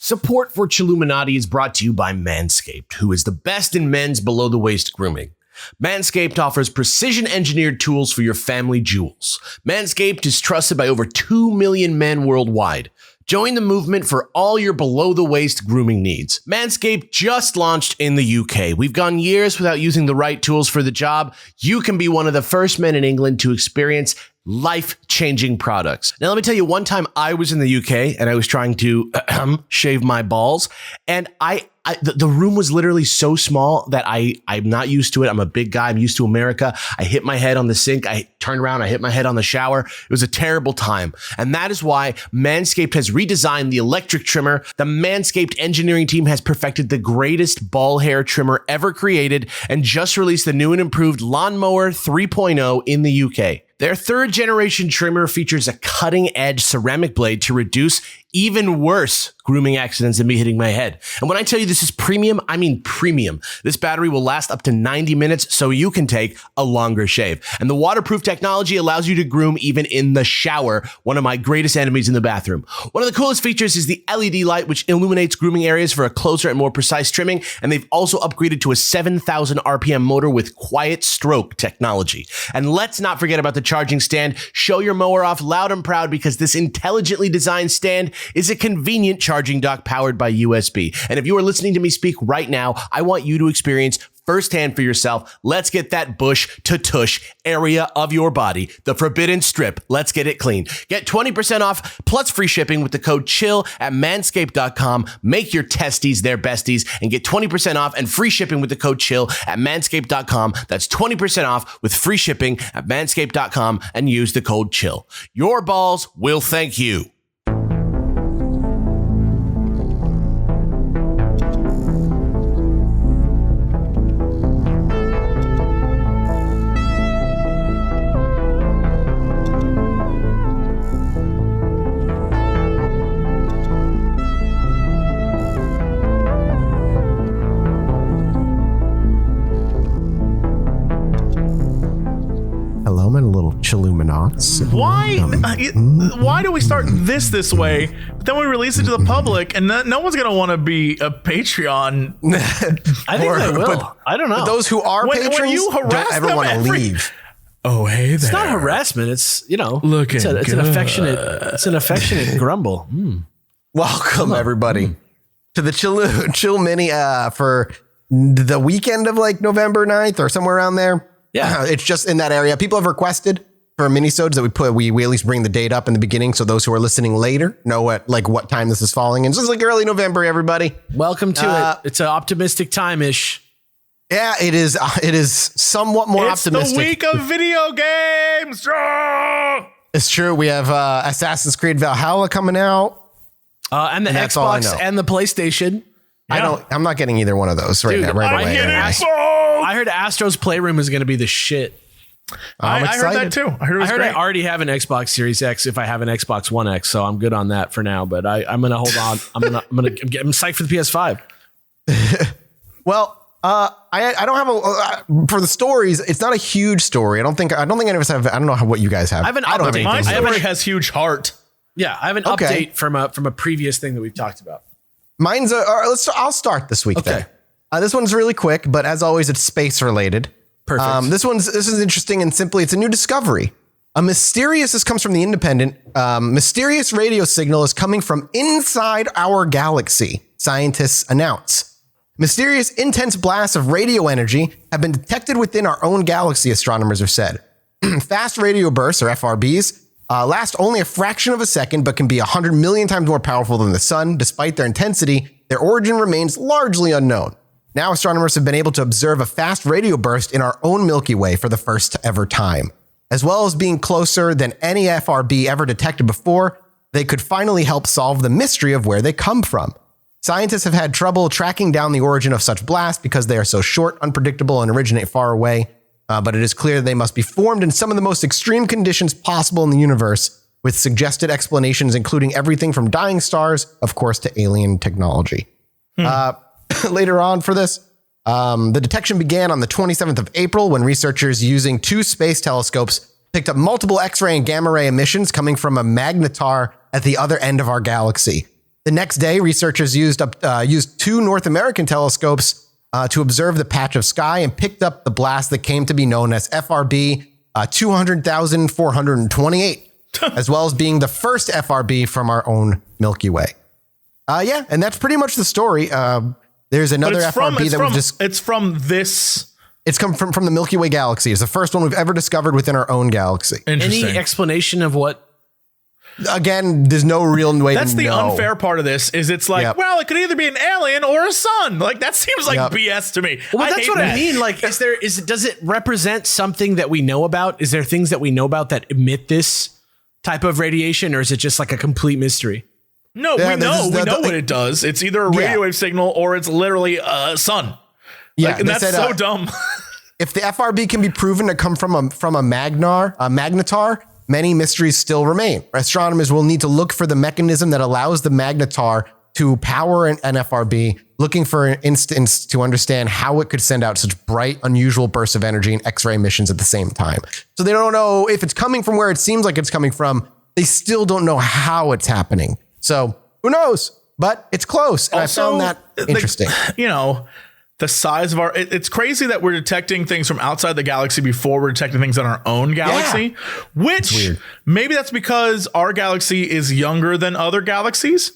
Support for Chilluminati is brought to you by Manscaped, who is the best in men's below-the-waist grooming. Manscaped offers precision-engineered tools for your family jewels. Manscaped is trusted by over 2 million men worldwide. Join the movement for all your below-the-waist grooming needs. Manscaped just launched in the UK. We've gone years without using the right tools for the job. You can be one of the first men in England to experience life-changing products. Now, let me tell you, one time I was in the UK and I was trying to shave my balls, and the room was literally so small that I'm not used to it. I'm a big guy. I'm used to America. I hit my head on the sink. I turned around. I hit my head on the shower. It was a terrible time. And that is why Manscaped has redesigned the electric trimmer. The Manscaped engineering team has perfected the greatest ball hair trimmer ever created and just released the new and improved Lawnmower 3.0 in the UK. Their third generation trimmer features a cutting edge ceramic blade to reduce even worse grooming accidents than me hitting my head. And when I tell you this is premium, I mean premium. This battery will last up to 90 minutes so you can take a longer shave. And the waterproof technology allows you to groom even in the shower, one of my greatest enemies in the bathroom. One of the coolest features is the LED light, which illuminates grooming areas for a closer and more precise trimming. And they've also upgraded to a 7,000 RPM motor with quiet stroke technology. And let's not forget about the charging stand. Show your mower off loud and proud because this intelligently designed stand is a convenient charging dock powered by USB. And if you are listening to me speak right now, I want you to experience firsthand for yourself. Let's get that bush to tush area of your body, the forbidden strip. Let's get it clean. Get 20% off plus free shipping with the code CHILL at manscaped.com. Make your testes their besties and get 20% off and free shipping with the code CHILL at manscaped.com. That's 20% off with free shipping at manscaped.com and use the code CHILL. Your balls will thank you. Chilluminati. Why do we start this way? But then we release it to the public, and no one's gonna want to be a Patreon. I think they will. I don't know. Those who are patrons when you harass don't ever want to leave. Oh, hey there. It's not harassment. It's Looking it's an affectionate grumble. Welcome everybody to the Chill Mini for the weekend of like November 9th or somewhere around there. Yeah, it's just in that area. People have requested for minisodes that we at least bring the date up in the beginning, so those who are listening later know what time this is falling in. So it's like early November, everybody. Welcome to it. It's an optimistic time-ish. Yeah, it is. It is somewhat more optimistic. It's the week of video games. It's true. We have Assassin's Creed Valhalla coming out, and the Xbox and the PlayStation. Yeah. I'm not getting either one of those right away. I heard Astro's Playroom is going to be the shit. I heard that too. I heard I already have an Xbox Series X if I have an Xbox One X, so I'm good on that for now. But I'm going to hold on. I'm psyched for the PS5. Well, I don't have for the stories. It's not a huge story. I don't think any of us have. I don't know what you guys have. I have an update. My story has huge heart. Yeah, I have an update from a previous thing that we've talked about. Mine's I'll start this week. Okay. Then. This one's really quick, but as always, it's space related. Perfect. This is interesting and simply, it's a new discovery. This comes from The Independent. Mysterious radio signal is coming from inside our galaxy, scientists announce. Mysterious intense blasts of radio energy have been detected within our own galaxy, astronomers have said. Fast radio bursts, or FRBs, last only a fraction of a second, but can be 100 million times more powerful than the sun. Despite their intensity, their origin remains largely unknown. Now astronomers have been able to observe a fast radio burst in our own Milky Way for the first ever time. As well as being closer than any FRB ever detected before, they could finally help solve the mystery of where they come from. Scientists have had trouble tracking down the origin of such blasts because they are so short, unpredictable, and originate far away. But it is clear they must be formed in some of the most extreme conditions possible in the universe, with suggested explanations including everything from dying stars, of course, to alien technology. Later on for this, the detection began on the 27th of April when researchers using 2 space telescopes picked up multiple X-ray and gamma ray emissions coming from a magnetar at the other end of our galaxy. The next day, researchers used two North American telescopes to observe the patch of sky and picked up the blast that came to be known as FRB 200,428, as well as being the first FRB from our own Milky Way. And that's pretty much the story. There's another FRB that it's from this. It's come from the Milky Way galaxy. It's the first one we've ever discovered within our own galaxy. Any explanation of what? Again, there's no real way to know. That's the unfair part of this is it's like, well, it could either be an alien or a sun. Like that seems like BS to me. Well, that's what I mean. Like, does it represent something that we know about? Is there things that we know about that emit this type of radiation, or is it just like a complete mystery? No, we know what it does. It's either a radio wave signal or it's literally a sun. Yeah, and that's so dumb. If the FRB can be proven to come from a magnetar, many mysteries still remain. Astronomers will need to look for the mechanism that allows the magnetar to power an FRB, looking for an instance to understand how it could send out such bright, unusual bursts of energy and X-ray emissions at the same time. So they don't know if it's coming from where it seems like it's coming from. They still don't know how it's happening. So who knows? But it's close. And also, I found that interesting. The size of it's crazy that we're detecting things from outside the galaxy before we're detecting things in our own galaxy, which maybe that's because our galaxy is younger than other galaxies.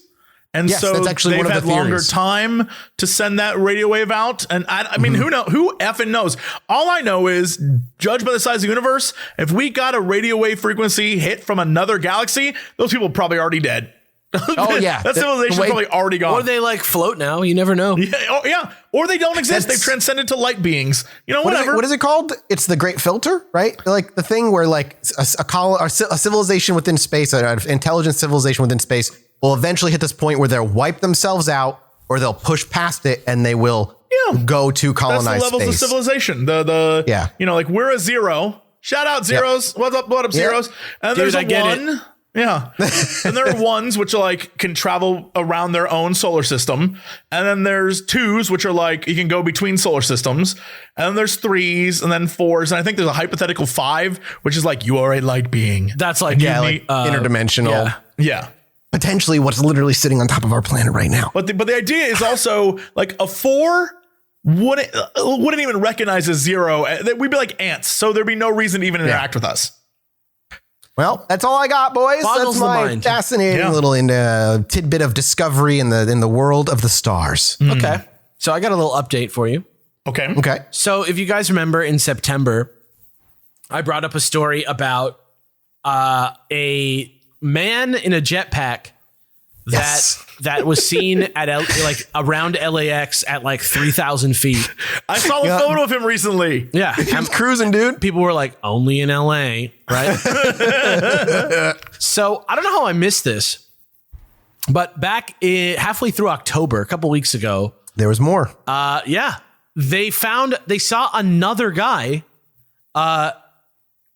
And so that's actually they've one of the had longer theories. time to send that radio wave out. And I mean, who effing knows? All I know is, judged by the size of the universe, if we got a radio wave frequency hit from another galaxy, those people are probably already dead. Oh yeah, that civilization's probably already gone. Or they like float now. You never know. Yeah. Or they don't exist. They've transcended to light beings. Whatever. What is it called? It's the Great Filter, right? Like the thing where like a civilization within space, an intelligent civilization within space, will eventually hit this point where they'll wipe themselves out, or they'll push past it, and they will go to colonize space. That's the levels of civilization. Like we're a zero. Shout out zeros. Yep. What up, zeros? And there's a one. Yeah. And there are ones which are like can travel around their own solar system. And then there's twos, which are like you can go between solar systems. And then there's threes and then fours. And I think there's a hypothetical 5, which is like you are a light being. That's like, interdimensional. Yeah. Potentially what's literally sitting on top of our planet right now. But the idea is also like a 4 wouldn't even recognize a 0. We'd be like ants. So there'd be no reason to even interact with us. Well, that's all I got, boys. Boggles That's my the mind. fascinating little tidbit of discovery in the world of the stars. Okay. So I got a little update for you. Okay. So if you guys remember in September, I brought up a story about a man in a jetpack that was seen at around LAX at like 3,000 feet. I saw a photo of him recently. Yeah. I'm cruising, dude. People were like, only in LA, right? So I don't know how I missed this, but back halfway through October, a couple weeks ago, there was more. They saw another guy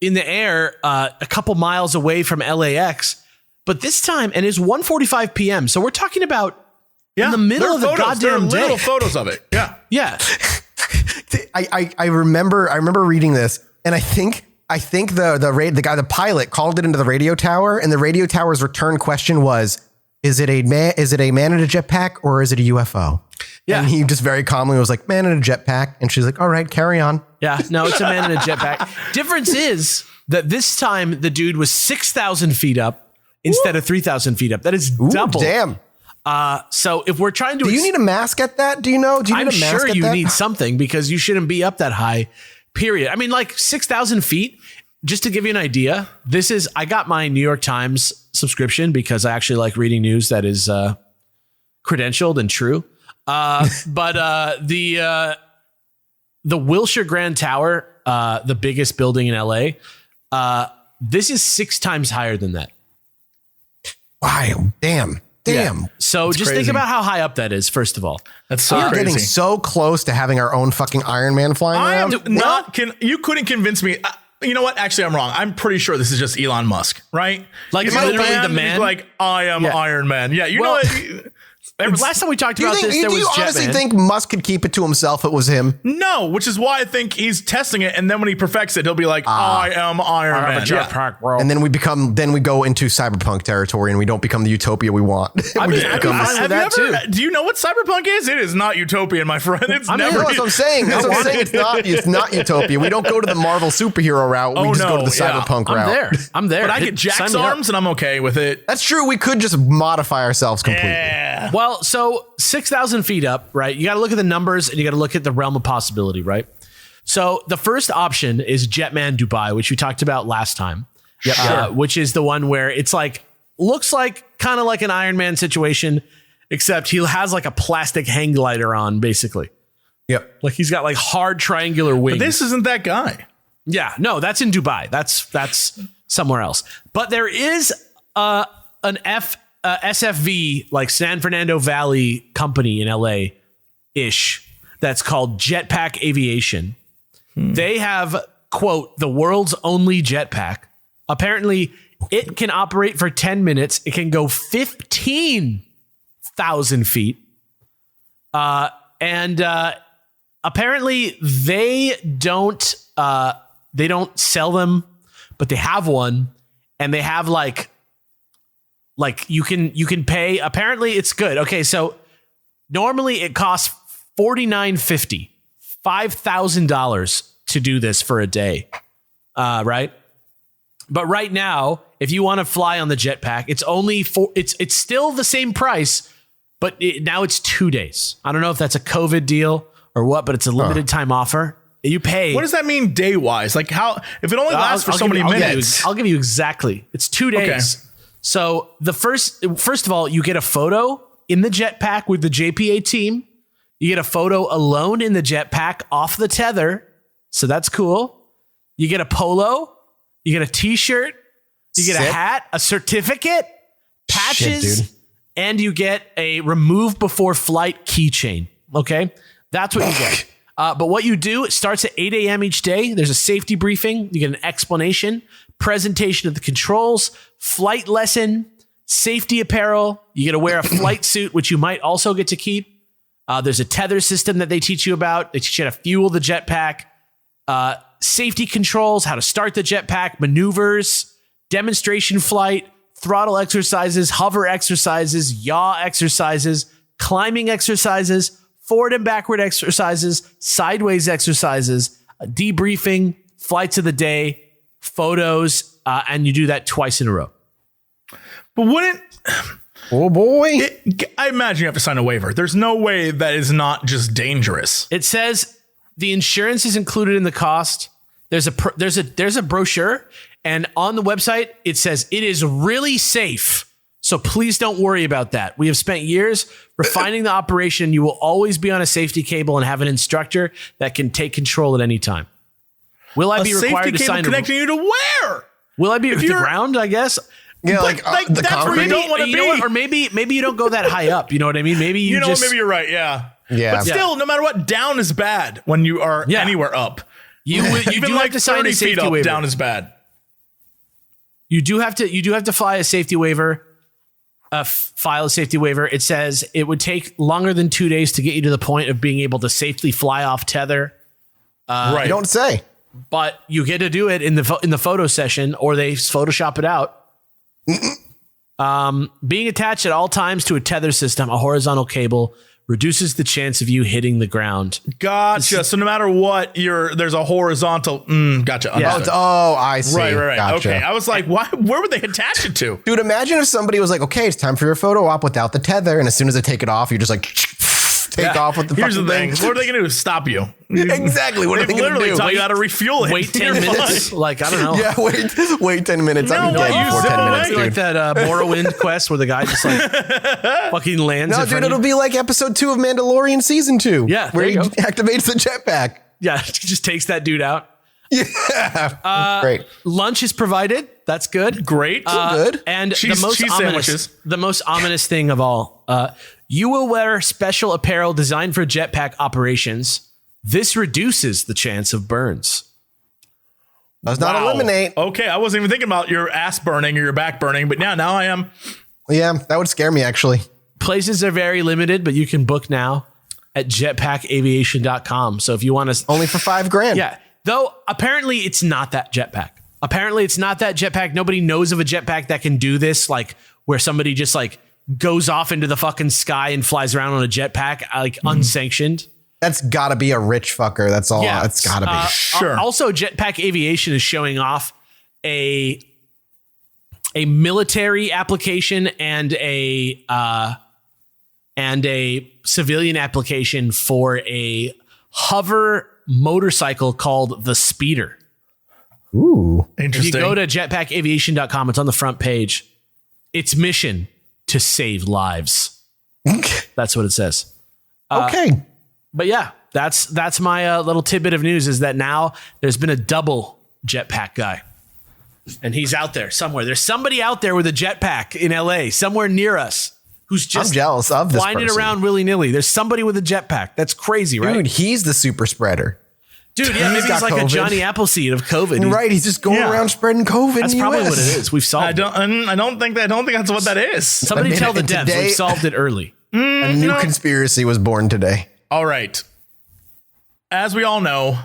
in the air a couple miles away from LAX. But this time, and it's 1:45 p.m. So we're talking about in the middle of the goddamn day. Little photos of it. Yeah. Yeah. I remember reading this, and I think the pilot called it into the radio tower, and the radio tower's return question was, is it a man in a jetpack or is it a UFO? Yeah. And he just very calmly was like, man in a jetpack. And she's like, all right, carry on. Yeah. No, it's a man in a jetpack. Difference is that this time the dude was 6,000 feet up. Instead of 3,000 feet up. That is double. Damn. So if we're trying to... Do you need a mask at that? Do you know? I'm sure you need something because you shouldn't be up that high, period. I mean, like 6,000 feet, just to give you an idea, I got my New York Times subscription because I actually like reading news that is credentialed and true. But the Wilshire Grand Tower, the biggest building in LA, this is 6 times higher than that. Wow. Damn. Yeah. So that's just crazy. Think about how high up that is, first of all. That's so We're crazy. Getting so close to having our own fucking Iron Man flying around. You couldn't convince me. You know what? Actually, I'm wrong. I'm pretty sure this is just Elon Musk, right? Like literally the man. He's like, I am Iron Man. Yeah. You know what? Last time we talked about this, there was Do you honestly think Musk could keep it to himself if it was him? No, which is why I think he's testing it, and then when he perfects it, he'll be like, I am Iron Man. Jetpack, bro. And then we go into cyberpunk territory, and we don't become the utopia we want. I mean, do you know what cyberpunk is? It is not utopian, my friend. It's never. That's what I'm saying. It's not utopia. We don't go to the Marvel superhero route. We just go to the cyberpunk route. I'm there. But I get Jack's arms, and I'm okay with it. That's true. We could just modify ourselves completely. Yeah. Well, so 6,000 feet up, right? You got to look at the numbers and you got to look at the realm of possibility, right? So the first option is Jetman Dubai, which we talked about last time. Yep. Which is the one where it's like, looks like kind of like an Iron Man situation, except he has like a plastic hang glider on, basically. Yep. Like he's got like hard triangular wings. But this isn't that guy. Yeah, no, that's in Dubai. That's somewhere else. But there is an SFV, like San Fernando Valley company in LA-ish, that's called Jetpack Aviation. They have, quote, the world's only jetpack. Apparently, it can operate for 10 minutes. It can go 15,000 feet. And apparently, they don't sell them, but they have one, and they have like you can pay. Apparently, it's good. Okay, so normally it costs $4,950, $5,000 to do this for a day, right? But right now, if you want to fly on the jetpack, it's only it's still the same price, but now it's 2 days. I don't know if that's a COVID deal or what, but it's a limited time offer. You pay. What does that mean day wise? Like how, if it only lasts for so many minutes? I'll give you exactly. It's 2 days. Okay. So the first of all, you get a photo in the jetpack with the JPA team. You get a photo alone in the jetpack off the tether. So that's cool. You get a polo. You get a t-shirt. You get a hat, a certificate, patches, and you get a remove before flight keychain. Okay. That's what you get. But what you do, it starts at 8 a.m. each day. There's a safety briefing. You get an explanation, presentation of the controls, flight lesson, safety apparel. You get to wear a flight suit, which you might also get to keep. There's a tether system that they teach you about. They teach you how to fuel the jetpack, safety controls, how to start the jetpack, maneuvers, demonstration flight, throttle exercises, hover exercises, yaw exercises, climbing exercises, forward and backward exercises, sideways exercises, debriefing, flights of the day, photos, and you do that twice in a row. But wouldn't... Oh boy. I imagine you have to sign a waiver. There's no way that is not just dangerous. It says the insurance is included in the cost. There's a brochure, and on the website, it says it is really safe. So please don't worry about that. We have spent years refining the operation. You will always be on a safety cable and have an instructor that can take control at any time. Will I be required to sign? Connecting you to where? Will I be at the ground? I guess. Yeah, that's where you don't want to be. You know what? Or maybe you don't go that high up. You know what I mean? Maybe you just. Maybe you're right. Yeah. Yeah. But still, no matter what, down is bad when you are anywhere up. You do have to sign a safety waiver. Down is bad. You do have to file a safety waiver. File a safety waiver. It says it would take longer than 2 days to get you to the point of being able to safely fly off tether. Right. You don't say. But you get to do it in the photo session, or they Photoshop it out. Being attached at all times to a tether system, a horizontal cable, reduces the chance of you hitting the ground. Gotcha. So no matter what, there's a horizontal. Gotcha. Yeah. Oh, I see. Right. Gotcha. Okay. I was like, why? Where would they attach it to? Dude, imagine if somebody was like, okay, it's time for your photo op without the tether. And as soon as they take it off, you're just like, take off with the Here's fucking the thing. thing. What are they going to do? Stop you. Exactly. What are they going to do? Tell you how to refuel it. Wait 10 minutes. Like, I don't know. Yeah, wait 10 minutes. I'm dead before 10 minutes, dude. Like that Morrowind quest where the guy just like fucking lands. No, dude, it'll be like episode 2 of Mandalorian season 2. Yeah, where he activates the jetpack. Yeah, he just takes that dude out. Yeah. Great. Lunch is provided. That's good. Great. Good. And the most ominous thing of all, you will wear special apparel designed for jetpack operations. This reduces the chance of burns. Does not eliminate. Okay, I wasn't even thinking about your ass burning or your back burning, but now I am. Yeah, that would scare me, actually. places are very limited, but you can book now at jetpackaviation.com. So if you want to, only for $5,000. Yeah. Though apparently it's not that jetpack. Nobody knows of a jetpack that can do this, like where somebody just like goes off into the fucking sky and flies around on a jetpack, like unsanctioned. That's gotta be a rich fucker. That's all. Yeah, it's gotta be. Sure. Also, Jetpack Aviation is showing off a military application and a civilian application for a hover motorcycle called the Speeder. Ooh, interesting. If you go to jetpackaviation.com, it's on the front page. Its mission to save lives. That's what it says. Okay. But yeah, that's my little tidbit of news is that now there's been a double jetpack guy. And he's out there somewhere. There's somebody out there with a jetpack in LA, somewhere near us, who's just I'm jealous of this flying it person. around willy-nilly. There's somebody with a jetpack. That's crazy, right? Dude, he's the super spreader. Dude, yeah, maybe he's like COVID. a Johnny Appleseed of COVID. Right, he's just going around spreading COVID. That's in the probably US. what it is. We've solved it. I don't think that's what that is. Somebody tell the devs today- we've solved it early. A new conspiracy was born today. All right. As we all know,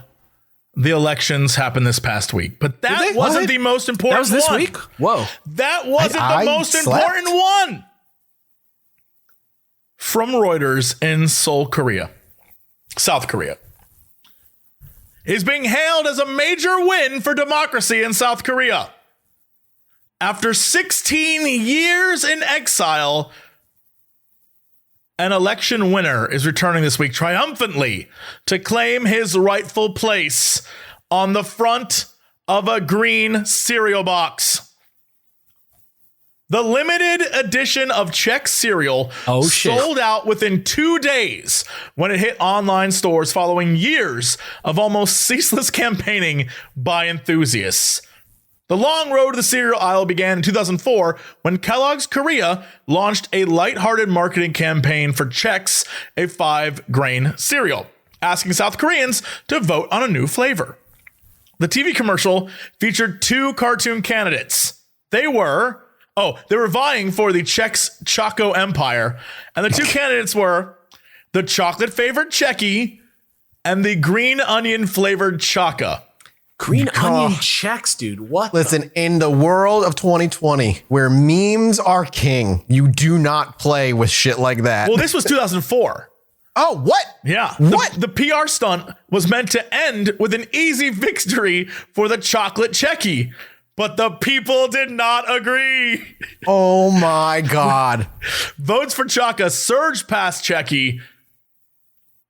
the elections happened this past week, but that wasn't the most important. That was this one. week? Whoa. That wasn't the most important one. From Reuters in Seoul, Korea, South Korea, is being hailed as a major win for democracy in South Korea. After 16 years in exile, an election winner is returning this week triumphantly to claim his rightful place on the front of a green cereal box. The limited edition of Czech cereal sold out within 2 days when it hit online stores following years of almost ceaseless campaigning by enthusiasts. The long road to the cereal aisle began in 2004 when Kellogg's Korea launched a lighthearted marketing campaign for Chex, a 5-grain cereal, asking South Koreans to vote on a new flavor. The TV commercial featured 2 cartoon candidates. They were vying for the Chex Choco Empire, and the 2 candidates were the chocolate-flavored Checky and the green onion-flavored Chaka. Green onion Chex, dude. What? Listen, in the world of 2020, where memes are king, you do not play with shit like that. Well, this was 2004. Oh, what? Yeah. What? The PR stunt was meant to end with an easy victory for the chocolate Checky, but the people did not agree. Oh my God. Votes for Chaka surged past Checky,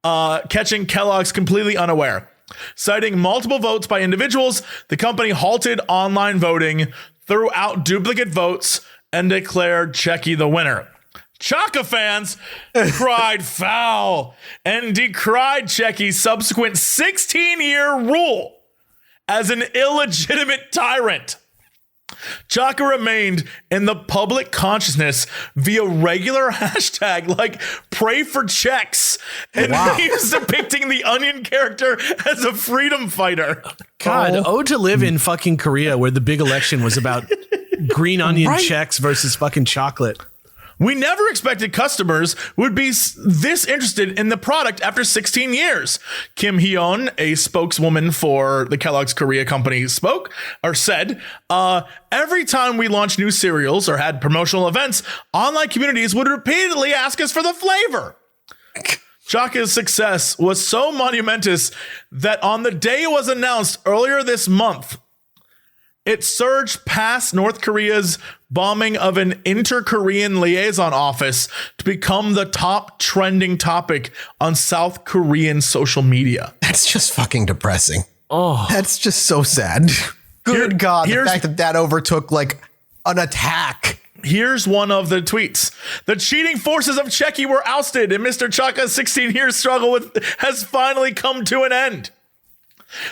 catching Kellogg's completely unaware. Citing multiple votes by individuals, the company halted online voting, threw out duplicate votes, and declared Checky the winner. Chaka fans cried foul and decried Checky's subsequent 16-year rule as an illegitimate tyrant. Chaka remained in the public consciousness via regular hashtag like pray for Chex and memes depicting the onion character as a freedom fighter. God, to live in fucking Korea where the big election was about green onion Chex versus fucking chocolate. We never expected customers would be this interested in the product after 16 years. Kim Hyun, a spokeswoman for the Kellogg's Korea company, said, every time we launched new cereals or had promotional events, online communities would repeatedly ask us for the flavor. Chaka's success was so monumentous that on the day it was announced earlier this month, it surged past North Korea's bombing of an inter-Korean liaison office to become the top trending topic on South Korean social media. That's just fucking depressing. Oh, that's just so sad. Good God. The fact that overtook like an attack. Here's one of the tweets. The cheating forces of Checky were ousted and Mr. Chaka's 16-year struggle has finally come to an end.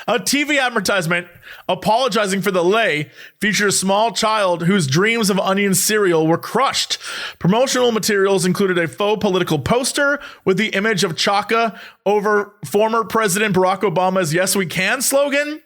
A TV advertisement apologizing for the delay featured a small child whose dreams of onion cereal were crushed. Promotional materials included a faux political poster with the image of Chaka over former President Barack Obama's "Yes We Can" slogan.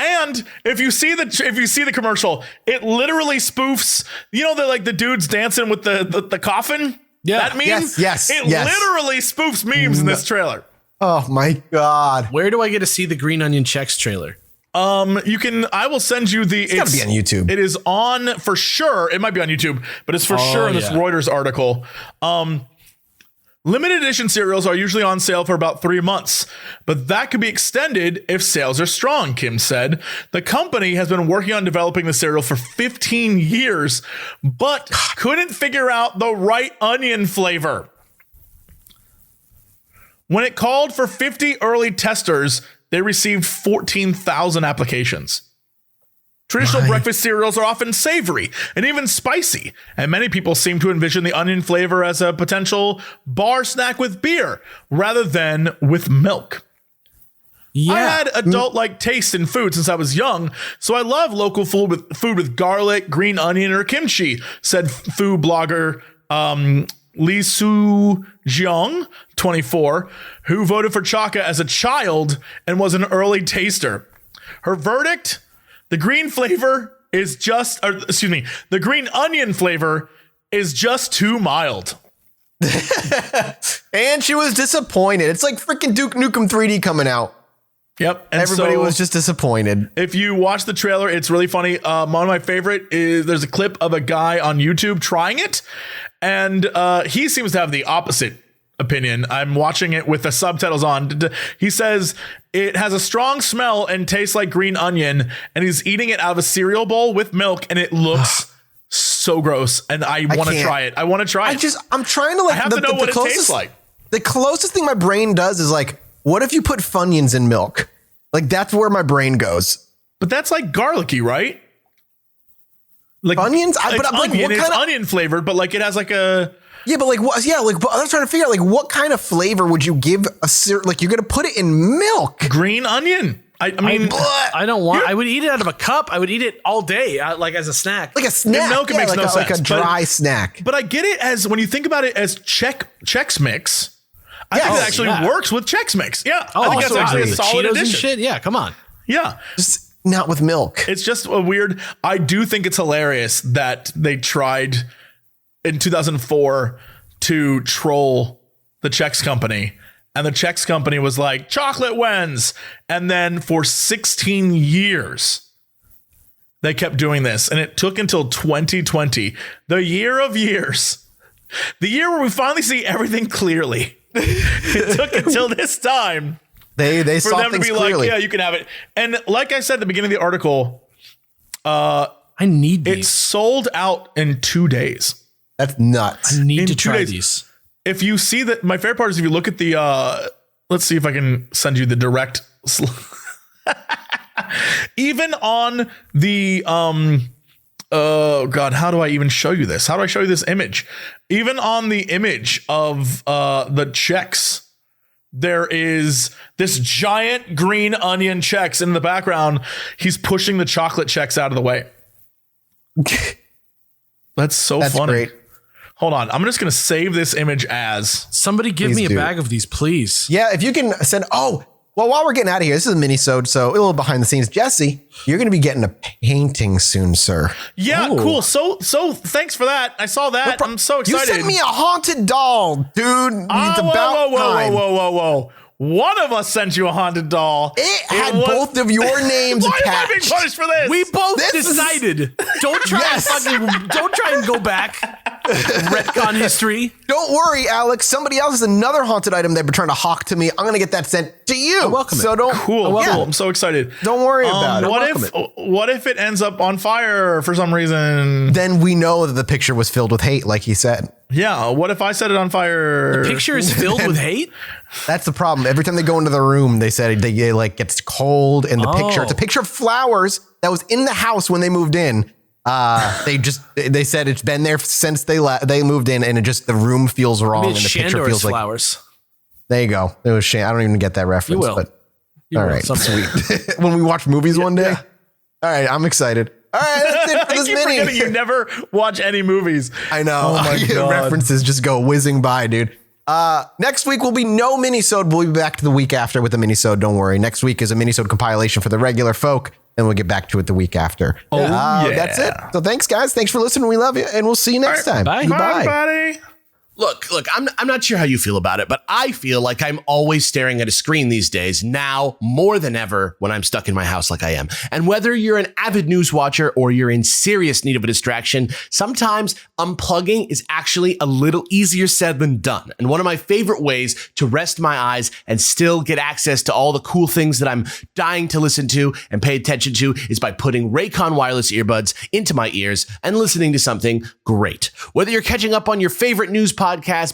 And if you see the commercial, it literally spoofs, the dudes dancing with the coffin. That meme, yes, it literally spoofs memes in this trailer. Oh my God. Where do I get to see the Green Onion Checks trailer? I will send you the, it's gotta be on YouTube. It is on for sure. It might be on YouTube, but it's for sure in this Reuters article. Limited edition cereals are usually on sale for about 3 months, but that could be extended if sales are strong, Kim said. The company has been working on developing the cereal for 15 years, but couldn't figure out the right onion flavor. When it called for 50 early testers, they received 14,000 applications. Traditional breakfast cereals are often savory and even spicy, and many people seem to envision the onion flavor as a potential bar snack with beer rather than with milk. Yeah. I had adult-like taste in food since I was young, so I love local food with garlic, green onion, or kimchi, said food blogger Lee Soo Jeong, 24, who voted for Chaka as a child and was an early taster. Her verdict: the green onion flavor is just too mild. And she was disappointed. It's like freaking Duke Nukem 3D coming out. Yep. And everybody was just disappointed. If you watch the trailer, it's really funny. One of my favorite is there's a clip of a guy on YouTube trying it, and he seems to have the opposite opinion. I'm watching it with the subtitles on. He says it has a strong smell and tastes like green onion, and he's eating it out of a cereal bowl with milk, and it looks so gross. And I want to try it. I want to try it. I'm trying to, like, I have to know what it tastes like. The closest thing my brain does is like, what if you put Funyuns in milk? Like, that's where my brain goes. But that's like garlicky, right? Like Funyuns? It's onion flavored, but like it has like a... Yeah, but like what? Yeah, like I was trying to figure out like what kind of flavor would you give a cereal? Like you're gonna put it in milk. Green onion. I mean, I don't want. I would eat it out of a cup. I would eat it all day, like as a snack. Like a snack. In milk, it makes no sense. Like a dry snack. But I get it as when you think about it as Chex Mix. I think it actually works with Chex Mix. Yeah, I think that's actually a solid Cheetos addition. And shit. Yeah, come on. Yeah. Just not with milk. It's just a weird. I do think it's hilarious that they tried in 2004 to troll the Chex Company, and the Chex Company was like, chocolate wins. And then for 16 years, they kept doing this. And it took until 2020, the year of years, the year where we finally see everything clearly. It took until this time they for saw them to be clearly. like, yeah, you can have it. And like I said at the beginning of the article, I need these. It sold out in 2 days. That's nuts. I need to try these. If you see that, my favorite part is if you look at the, let's see if I can send you the direct. Even on the, oh God, how do I even show you this? How do I show you this image? Even on the image of the Chex, there is this giant green onion Chex in the background. He's pushing the chocolate Chex out of the way. That's funny. Great. Hold on. I'm just going to save this image as. Somebody give me a bag of these, please. Yeah, if you can send. Oh, well, while we're getting out of here, this is a Minisode, so a little behind the scenes. Jesse, you're going to be getting a painting soon, sir. Yeah, cool. So thanks for that. I saw that. I'm so excited. You sent me a haunted doll, dude. It's about time. Whoa. One of us sent you a haunted doll. It had both of your names Why attached. am I being punished for this? We both decided. Don't try and go back. Retcon history. Don't worry, Alex. Somebody else has another haunted item they've been trying to hawk to me. I'm going to get that sent to you. I welcome it. So don't. Cool. I'm so excited. Don't worry about it. What if it ends up on fire for some reason? Then we know that the picture was filled with hate, like he said. Yeah. What if I set it on fire? The picture is filled with hate? That's the problem. Every time they go into the room, they said they like gets cold in the picture. It's a picture of flowers that was in the house when they moved in. They said it's been there since they moved in, and the room feels wrong, and the picture feels like flowers. There you go. It was I don't even get that reference. You will. But all right, sweet. When we watch movies one day. All right, I'm excited. All right, that's it for this mini. Forgetting you never watch any movies. I know. Oh my God. References just go whizzing by, dude. Next week will be no Minisode. We'll be back to the week after with the Minisode. Don't worry. Next week is a Minisode compilation for the regular folk, and we'll get back to it the week after. Yeah. That's it. So thanks, guys. Thanks for listening. We love you, and we'll see you next time. Bye. Bye, buddy. Look, I'm not sure how you feel about it, but I feel like I'm always staring at a screen these days, now more than ever when I'm stuck in my house like I am. And whether you're an avid news watcher or you're in serious need of a distraction, sometimes unplugging is actually a little easier said than done. And one of my favorite ways to rest my eyes and still get access to all the cool things that I'm dying to listen to and pay attention to is by putting Raycon wireless earbuds into my ears and listening to something great. Whether you're catching up on your favorite news podcast,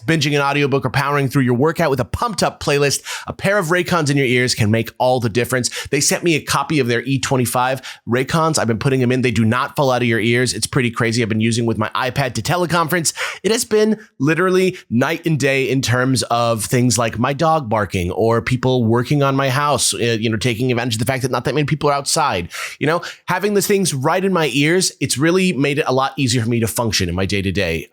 binging an audiobook, or powering through your workout with a pumped up playlist, a pair of Raycons in your ears can make all the difference. They sent me a copy of their E25 Raycons. I've been putting them in. They do not fall out of your ears. It's pretty crazy. I've been using with my iPad to teleconference. It has been literally night and day in terms of things like my dog barking or people working on my house, taking advantage of the fact that not that many people are outside. Having the things right in my ears, it's really made it a lot easier for me to function in my day to day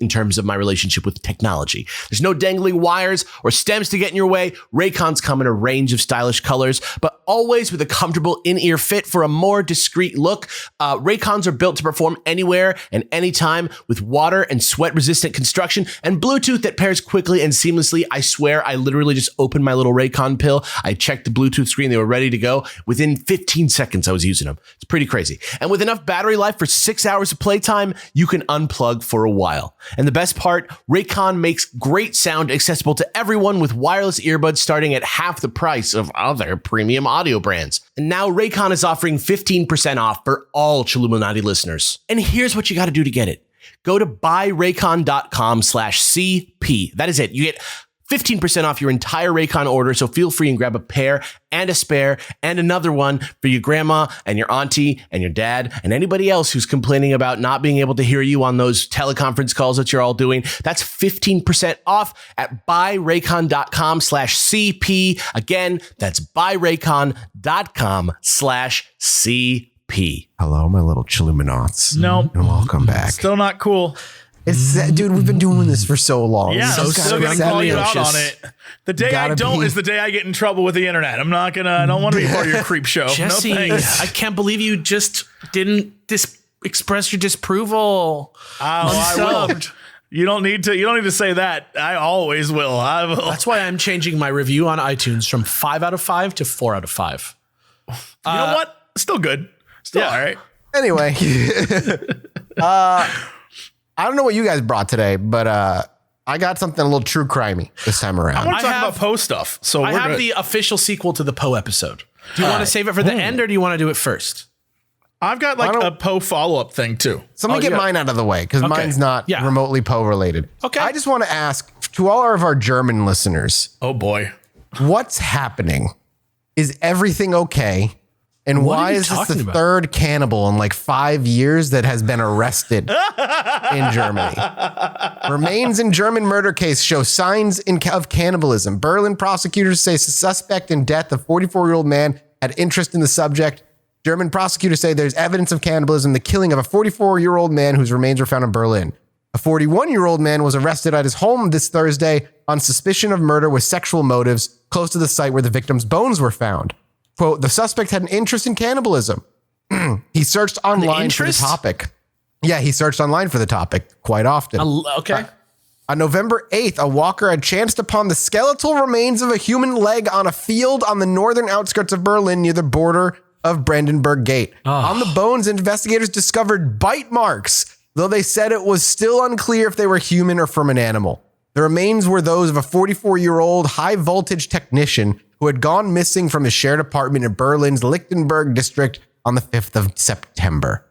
in terms of my relationship with technology. There's no dangling wires or stems to get in your way. Raycons come in a range of stylish colors, but always with a comfortable in-ear fit for a more discreet look. Raycons are built to perform anywhere and anytime with water and sweat-resistant construction and Bluetooth that pairs quickly and seamlessly. I swear, I literally just opened my little Raycon pill. I checked the Bluetooth screen. They were ready to go. Within 15 seconds, I was using them. It's pretty crazy. And with enough battery life for 6 hours of playtime, you can unplug for a while. And the best part, Raycon makes great sound accessible to everyone with wireless earbuds starting at half the price of other premium audio brands. And now Raycon is offering 15% off for all Chilluminati listeners. And here's what you got to do to get it. Go to buyraycon.com/CP. That is it. You get 15% off your entire Raycon order, so feel free and grab a pair and a spare and another one for your grandma and your auntie and your dad and anybody else who's complaining about not being able to hear you on those teleconference calls that you're all doing. That's 15% off at buyraycon.com/CP. Again, that's buyraycon.com/CP. Hello, my little Chilluminauts. No. And welcome back. Still not cool. Dude, we've been doing this for so long. Yeah, I'm still going to call you out on it. The day I don't is the day I get in trouble with the internet. I don't want to be part of your creep show. Jesse, no thanks. I can't believe you just didn't express your disapproval. I will. You don't need to say that. I always will. I will. That's why I'm changing my review on iTunes from 5 out of 5 to 4 out of 5. You know what? Still good. Still all right. Anyway. I don't know what you guys brought today, but I got something a little true crimey this time around. I want to talk about Poe stuff. So I have the official sequel to the Poe episode. Do you want to save it for the end, or do you want to do it first? I've got a Poe follow-up thing too. So let me get mine out of the way because mine's not remotely Poe related. Okay. I just want to ask to all of our German listeners. Oh boy. What's happening? Is everything okay? And why is this the third cannibal in like 5 years that has been arrested in Germany? Remains in German murder case show signs of cannibalism. Berlin prosecutors say suspect in death of 44-year-old man had interest in the subject. German prosecutors say there's evidence of cannibalism, the killing of a 44-year-old man whose remains were found in Berlin. A 41-year-old man was arrested at his home this Thursday on suspicion of murder with sexual motives close to the site where the victim's bones were found. Quote, the suspect had an interest in cannibalism. He searched online for the topic. Yeah, he searched online for the topic quite often. Okay. On November 8th, a walker had chanced upon the skeletal remains of a human leg on a field on the northern outskirts of Berlin near the border of Brandenburg Gate. Oh. On the bones, investigators discovered bite marks, though they said it was still unclear if they were human or from an animal. The remains were those of a 44-year-old high-voltage technician who had gone missing from his shared apartment in Berlin's Lichtenberg district on the 5th of September.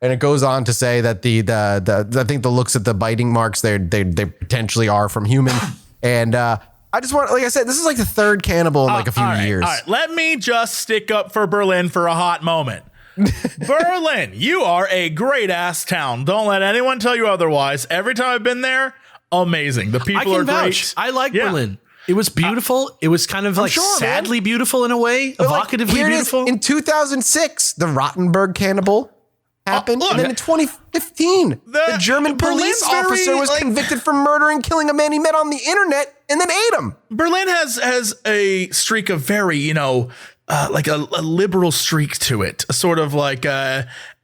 And it goes on to say that I think the looks at the biting marks, they potentially are from human. And I just want, like I said, this is like the third cannibal in like a few years. All right, let me just stick up for Berlin for a hot moment. Berlin, you are a great ass town. Don't let anyone tell you otherwise. Every time I've been there, amazing. The people are great. I like Berlin. It was beautiful. It was kind of sadly beautiful in a way, evocatively beautiful. In 2006, the Rottenburg cannibal happened. And then in 2015, the German police officer was convicted for murder and killing a man he met on the internet and then ate him. Berlin has a streak of very, like a liberal streak to it, a sort of like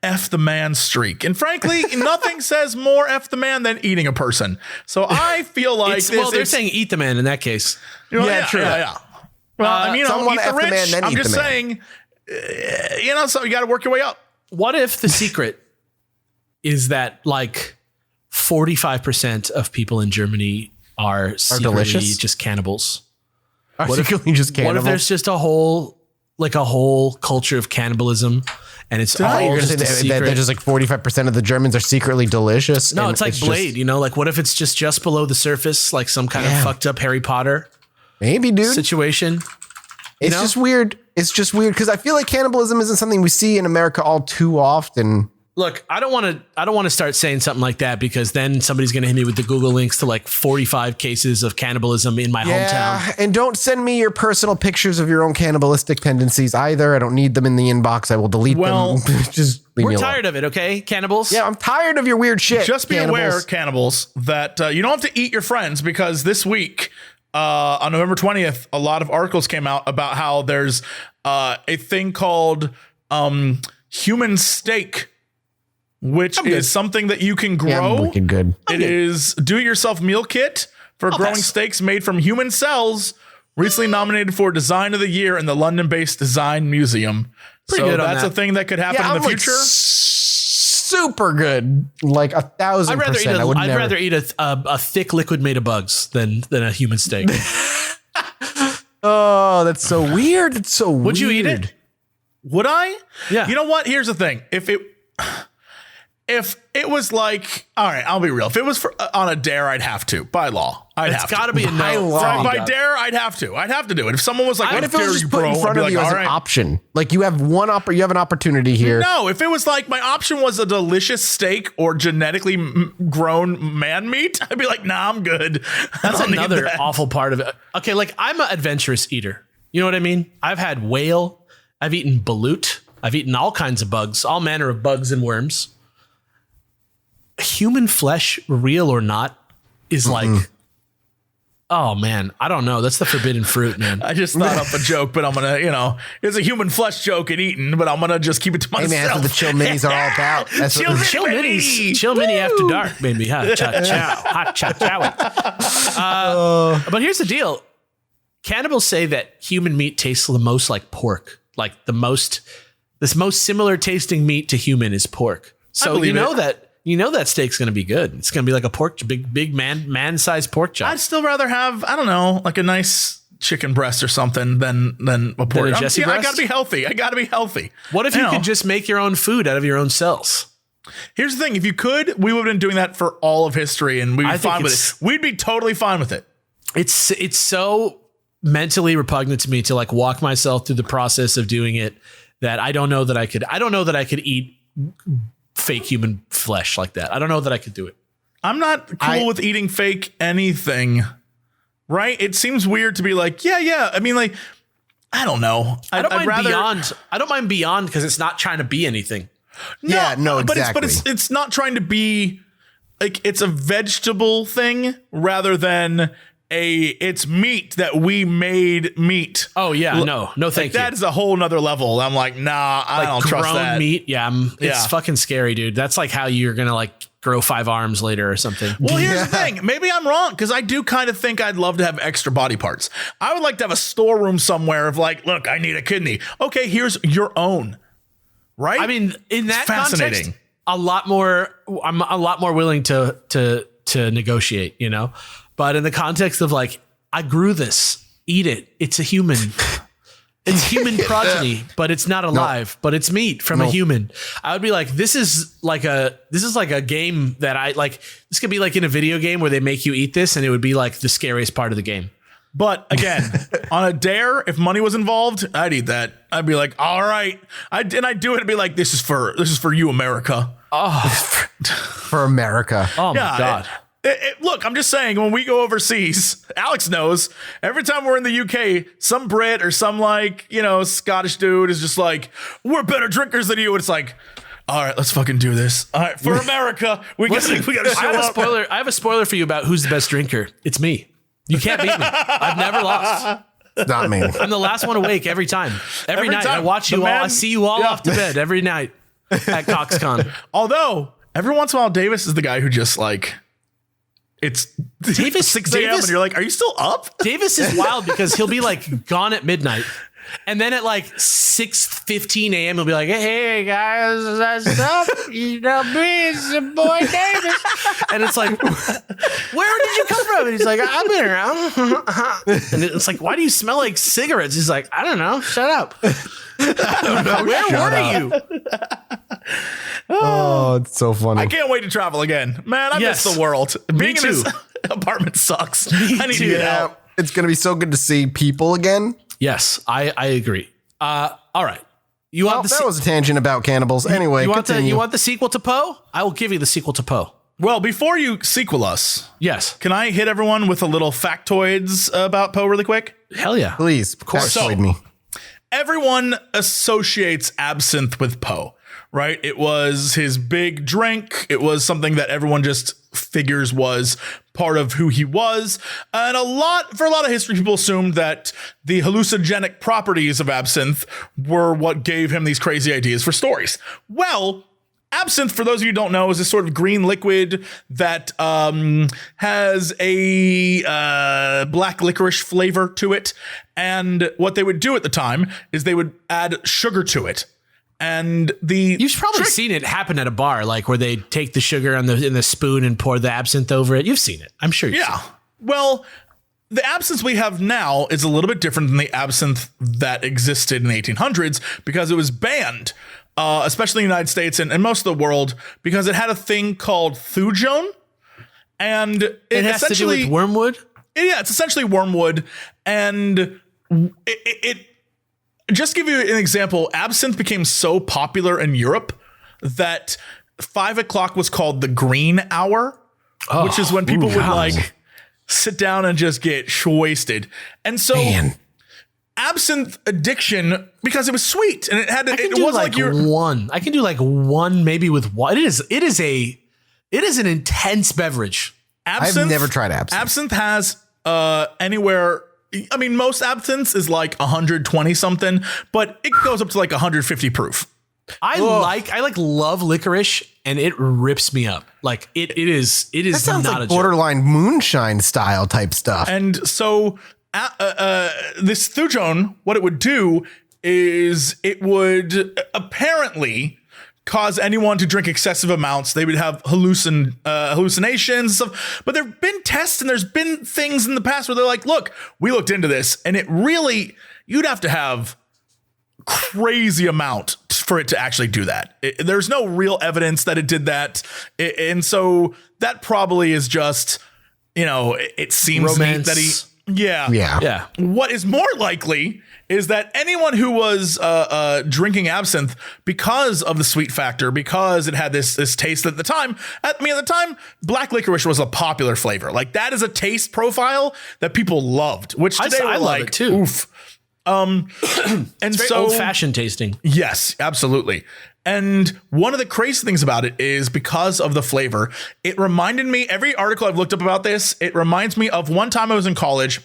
F the man streak. And frankly, nothing says more F the man than eating a person. So I feel like they're saying eat the man in that case. True. Yeah. Well, I mean, eat the rich. Man, then I'm just saying, so you got to work your way up. What if the secret is that like 45% of people in Germany are secretly delicious? Just cannibals? What if there's just a whole culture of cannibalism, and it's all just a secret? That just like 45% of the Germans are secretly delicious. No, it's like Blade. Like what if it's just below the surface, like some kind of fucked up Harry Potter maybe, dude, situation? It's just weird. It's just weird because I feel like cannibalism isn't something we see in America all too often. Look, I don't want to start saying something like that because then somebody's going to hit me with the Google links to like 45 cases of cannibalism in my hometown. And don't send me your personal pictures of your own cannibalistic tendencies either. I don't need them in the inbox. I will delete them. Just leave me alone. We're tired of it, okay? Cannibals? Yeah, I'm tired of your weird shit. Just be aware, cannibals, that you don't have to eat your friends because this week, on November 20th, a lot of articles came out about how there's a thing called human steak, which is something that you can grow. Yeah, I'm wicked good. It is do-it-yourself meal kit for growing steaks made from human cells, recently nominated for Design of the Year in the London-based Design Museum. Pretty good on that's that. a thing that could happen in the future. Super good. Like 1,000%. I'd rather eat a thick liquid made of bugs than a human steak. Oh, that's so weird. It's so weird. Would you eat it? Would I? Yeah. You know what? Here's the thing. If it was like, all right, I'll be real. If it was on a dare, I'd have to. By law, It's got to be a no. By dare, I'd have to. I'd have to do it. If someone was like, what if it was just put in front of you as an right. option? Like you have you have an opportunity here. No, if it was like my option was a delicious steak or genetically grown man meat, I'd be like, nah, I'm good. That's another awful part of it. Okay, like I'm an adventurous eater. You know what I mean? I've had whale. I've eaten balut. I've eaten all kinds of bugs, all manner of bugs and worms. Human flesh, real or not, is like, oh man, I don't know. That's the forbidden fruit, man. I just thought up a joke, but I'm gonna, it's a human flesh joke and eaten, but I'm gonna just keep it to myself. Hey man, that's what the chill minis are all about. That's Chill mini after dark, baby. Hot cha chow. But here's the deal: cannibals say that human meat tastes the most like pork, like this most similar tasting meat to human is pork. So you know that steak's going to be good. It's going to be like a big man-sized pork chop. I'd still rather have, I don't know, like a nice chicken breast or something than a pork. Than a Jesse breast? I gotta be healthy. What if you could just make your own food out of your own cells? Here's the thing. If you could, we would have been doing that for all of history and we'd be fine with it. We'd be totally fine with it. It's so mentally repugnant to me to like walk myself through the process of doing it that I don't know that I could eat fake human flesh like that. I don't know that I could do it. I'm not cool with eating fake anything, right? It seems weird to be like, yeah. I mean, like, I don't know. I don't mind beyond because it's not trying to be anything. No, exactly. But it's not trying to be like it's a vegetable thing rather than it's meat that we made meat. Oh yeah, no, thank you. That is a whole nother level. I'm like, nah, I don't trust that. Meat, it's fucking scary, dude. That's like how you're gonna like grow 5 arms later or something. Well, here's the thing. Maybe I'm wrong because I do kind of think I'd love to have extra body parts. I would like to have a storeroom somewhere of like, look, I need a kidney. Okay, here's your own. Right? I mean, in that context, I'm a lot more willing to negotiate, you know. But in the context of like, I grew this, eat it. It's a human. It's human progeny, but it's not alive. But it's meat from a human. I would be like, this is like a game that I like. This could be like in a video game where they make you eat this, and it would be like the scariest part of the game. But again, on a dare, if money was involved, I'd eat that. I'd be like, all right. I'd do it and be like, this is for you, America. Oh, for America. Oh my God. Look, I'm just saying, when we go overseas, Alex knows, every time we're in the UK, some Brit or some like, Scottish dude is just like, we're better drinkers than you. And it's like, all right, let's fucking do this. All right, for America, we got to show up. I have a spoiler for you about who's the best drinker. It's me. You can't beat me. I've never lost. It's not me. I'm the last one awake every time. Every night. I watch you all. I see you all off to bed every night. at CoxCon. Although every once in a while, Davis is the guy who just like, it's Davis 6 a.m. and you're like, are you still up? Davis is wild because he'll be like gone at midnight. And then at like 6:15 a.m. he'll be like, hey guys, what's up? You know me, it's your boy Davis. And it's like, where did you come from? And he's like, I've been around. And it's like, why do you smell like cigarettes? He's like, I don't know. Shut up. Where were you? Oh, it's so funny. I can't wait to travel again. Man, I miss the world. Being in this apartment sucks. I need to get out. It's going to be so good to see people again. Yes, I agree. All right. That was a tangent about cannibals. Anyway, you want the sequel to Poe? I will give you the sequel to Poe. Well, before you sequel us, yes, can I hit everyone with a little factoids about Poe really quick? Hell yeah. Please, of course. So, me. Everyone associates absinthe with Poe, right? It was his big drink. It was something that everyone just figures was part of who he was. And for a lot of history, people assumed that the hallucinogenic properties of absinthe were what gave him these crazy ideas for stories. Well, absinthe, for those of you who don't know, is this sort of green liquid that has a black licorice flavor to it. And what they would do at the time is they would add sugar to it. And you've probably seen it happen at a bar, like where they take the sugar in the spoon and pour the absinthe over it. You've seen it. I'm sure you've seen it. Well, the absinthe we have now is a little bit different than the absinthe that existed in the 1800s because it was banned, especially in the United States and most of the world, because it had a thing called thujone. And it has to do with wormwood? Yeah, it's essentially wormwood. And it just to give you an example, absinthe became so popular in Europe that 5 o'clock was called the green hour, which is when people would like sit down and just get wasted. And so absinthe addiction, because it was sweet and it was like one. I can do like one, maybe with one. It is an intense beverage. I've never tried absinthe. Absinthe has anywhere. I mean, most absinthe is like 120 something, but it goes up to like 150 proof. I love licorice, and it rips me up. Like it is. That sounds not like borderline moonshine style type stuff. And so, this thujone, what it would do is it would apparently cause anyone to drink excessive amounts. They would have hallucinations and stuff. But there have been tests and there's been things in the past where they're like, look, we looked into this and it really, you'd have to have crazy amount for it to actually do that. There's no real evidence that it did that. And so that probably is just, it seems neat that he, yeah. What is more likely is that anyone who was drinking absinthe because of the sweet factor, because it had this taste at the time, black licorice was a popular flavor. Like that is a taste profile that people loved, which today I love it too. Oof. And it's very old-fashioned tasting. Yes, absolutely. And one of the crazy things about it is because of the flavor, it reminded me, every article I've looked up about this, it reminds me of one time I was in college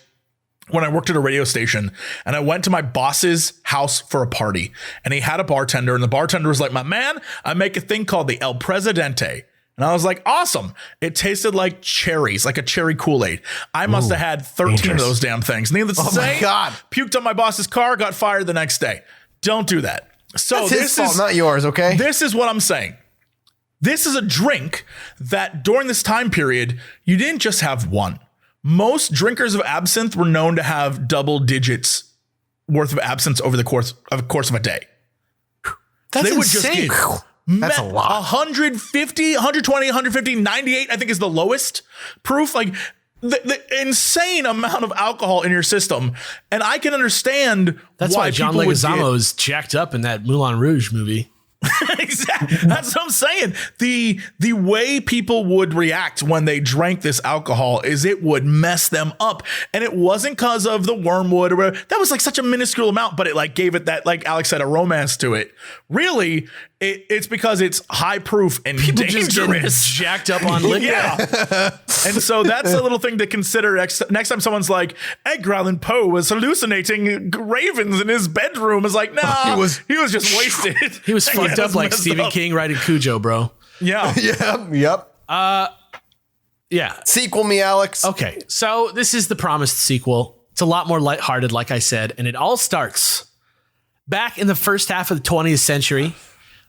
when I worked at a radio station and I went to my boss's house for a party and he had a bartender and the bartender was like, my man, I make a thing called the El Presidente. And I was like, awesome. It tasted like cherries, like a cherry Kool-Aid. I must have had 13 of those damn things. Needless to say, puked on my boss's car, got fired the next day. Don't do that. So that's his fault, not yours, okay? This is what I'm saying. This is a drink that during this time period, you didn't just have one. Most drinkers of absinthe were known to have double digits worth of absinthe over the course of a day. That's insane. That's a lot. 150, 120, 150, 98, I think is the lowest proof. Like the insane amount of alcohol in your system. And I can understand why John Leguizamo is jacked up in that Moulin Rouge movie. Exactly. That's what I'm saying. The way people would react when they drank this alcohol is it would mess them up. And it wasn't because of the wormwood or whatever. That was like such a minuscule amount, but it like gave it that, like Alex said, a romance to it. Really, it's because it's high proof and people dangerous. Just jacked up on liquor. Yeah. And so that's a little thing to consider next time someone's like, Edgar Allan Poe was hallucinating ravens in his bedroom. It's like, nah, he was just wasted. He was funny looked up like Stephen King writing Cujo, bro. Yeah. Yep. Yeah. Sequel me, Alex. Okay. So this is the promised sequel. It's a lot more lighthearted, like I said, and it all starts back in the first half of the 20th century.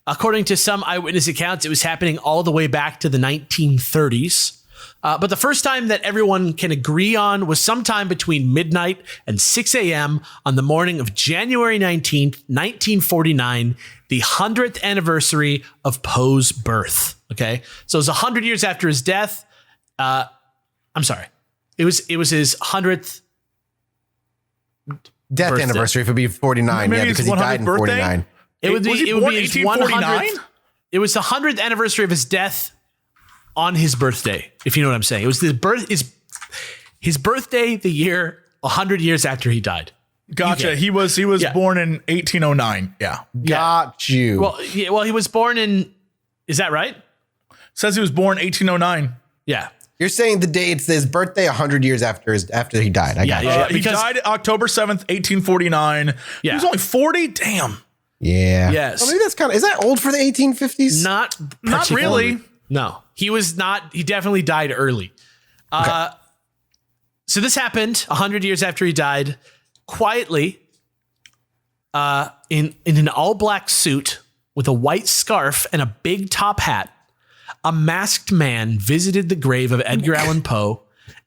According to some eyewitness accounts, it was happening all the way back to the 1930s. But the first time that everyone can agree on was sometime between midnight and 6 a.m. on the morning of January 19th, 1949, the 100th anniversary of Poe's birth. Okay. So it was 100 years after his death. I'm sorry. It was his 100th death birthday. Anniversary. If it'd be 49. Maybe Yeah, his because he 100th died in birthday? 49. It would be his 1849? 100th. It was the 100th anniversary of his death on his birthday, if you know what I'm saying. It was his birthday the year 100 years after he died. Gotcha. He was born in 1809. Yeah. Got you. Well, he was born in, is that right? Says he was born 1809. Yeah. You're saying the day it's his birthday 100 years after he died. I got you. He died October 7th, 1849. Yeah. He was only 40. Damn. Yeah. Yes. Well, maybe that's is that old for the 1850s? Not particularly. really. No, he was not. He definitely died early. Okay. So this happened 100 years after he died, quietly, in an all black suit with a white scarf and a big top hat. A masked man visited the grave of Edgar Allan Poe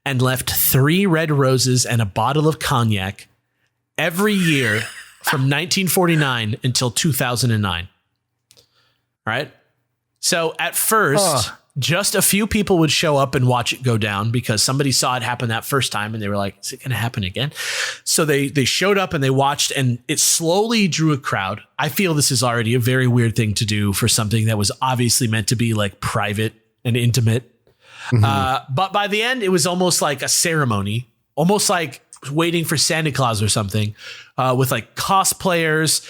and left 3 red roses and a bottle of cognac every year from 1949 until 2009. All right. So at first, just a few people would show up and watch it go down because somebody saw it happen that first time and they were like, is it going to happen again? So they showed up and they watched and it slowly drew a crowd. I feel this is already a very weird thing to do for something that was obviously meant to be like private and intimate. Mm-hmm. But by the end, it was almost like a ceremony, almost like waiting for Santa Claus or something, with like cosplayers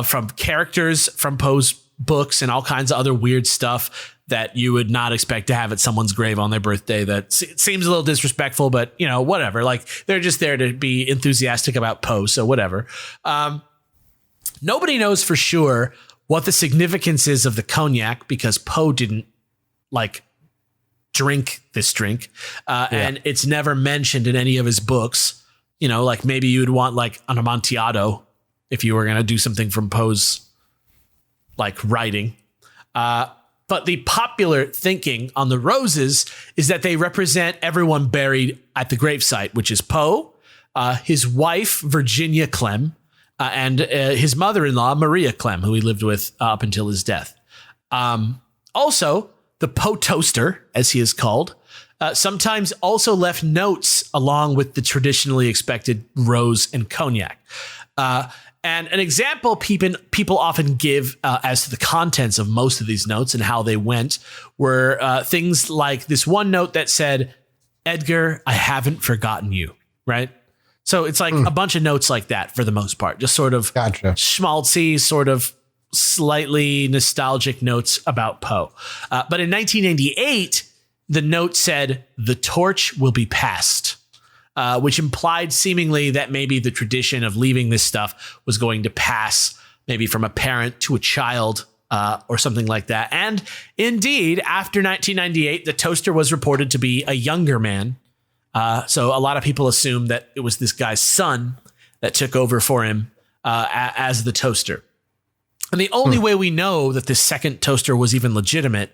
from characters from Poe's books and all kinds of other weird stuff that you would not expect to have at someone's grave on their birthday. That seems a little disrespectful, but whatever. Like they're just there to be enthusiastic about Poe. So whatever. Nobody knows for sure what the significance is of the cognac because Poe didn't like drink this drink. And it's never mentioned in any of his books. Like maybe you'd want like an Amontillado if you were going to do something from Poe's like writing. But the popular thinking on the roses is that they represent everyone buried at the gravesite, which is Poe, his wife, Virginia Clem, and his mother-in-law, Maria Clem, who he lived with up until his death. Also, the Poe toaster, as he is called, sometimes also left notes along with the traditionally expected rose and cognac. And an example people often give as to the contents of most of these notes and how they went were things like this one note that said, Edgar, I haven't forgotten you, right? So it's like a bunch of notes like that for the most part, just sort of schmaltzy, sort of slightly nostalgic notes about Poe. But in 1998, the note said, the torch will be passed. Which implied seemingly that maybe the tradition of leaving this stuff was going to pass maybe from a parent to a child or something like that. And indeed, after 1998, the toaster was reported to be a younger man. So a lot of people assume that it was this guy's son that took over for him as the toaster. And the only way we know that this second toaster was even legitimate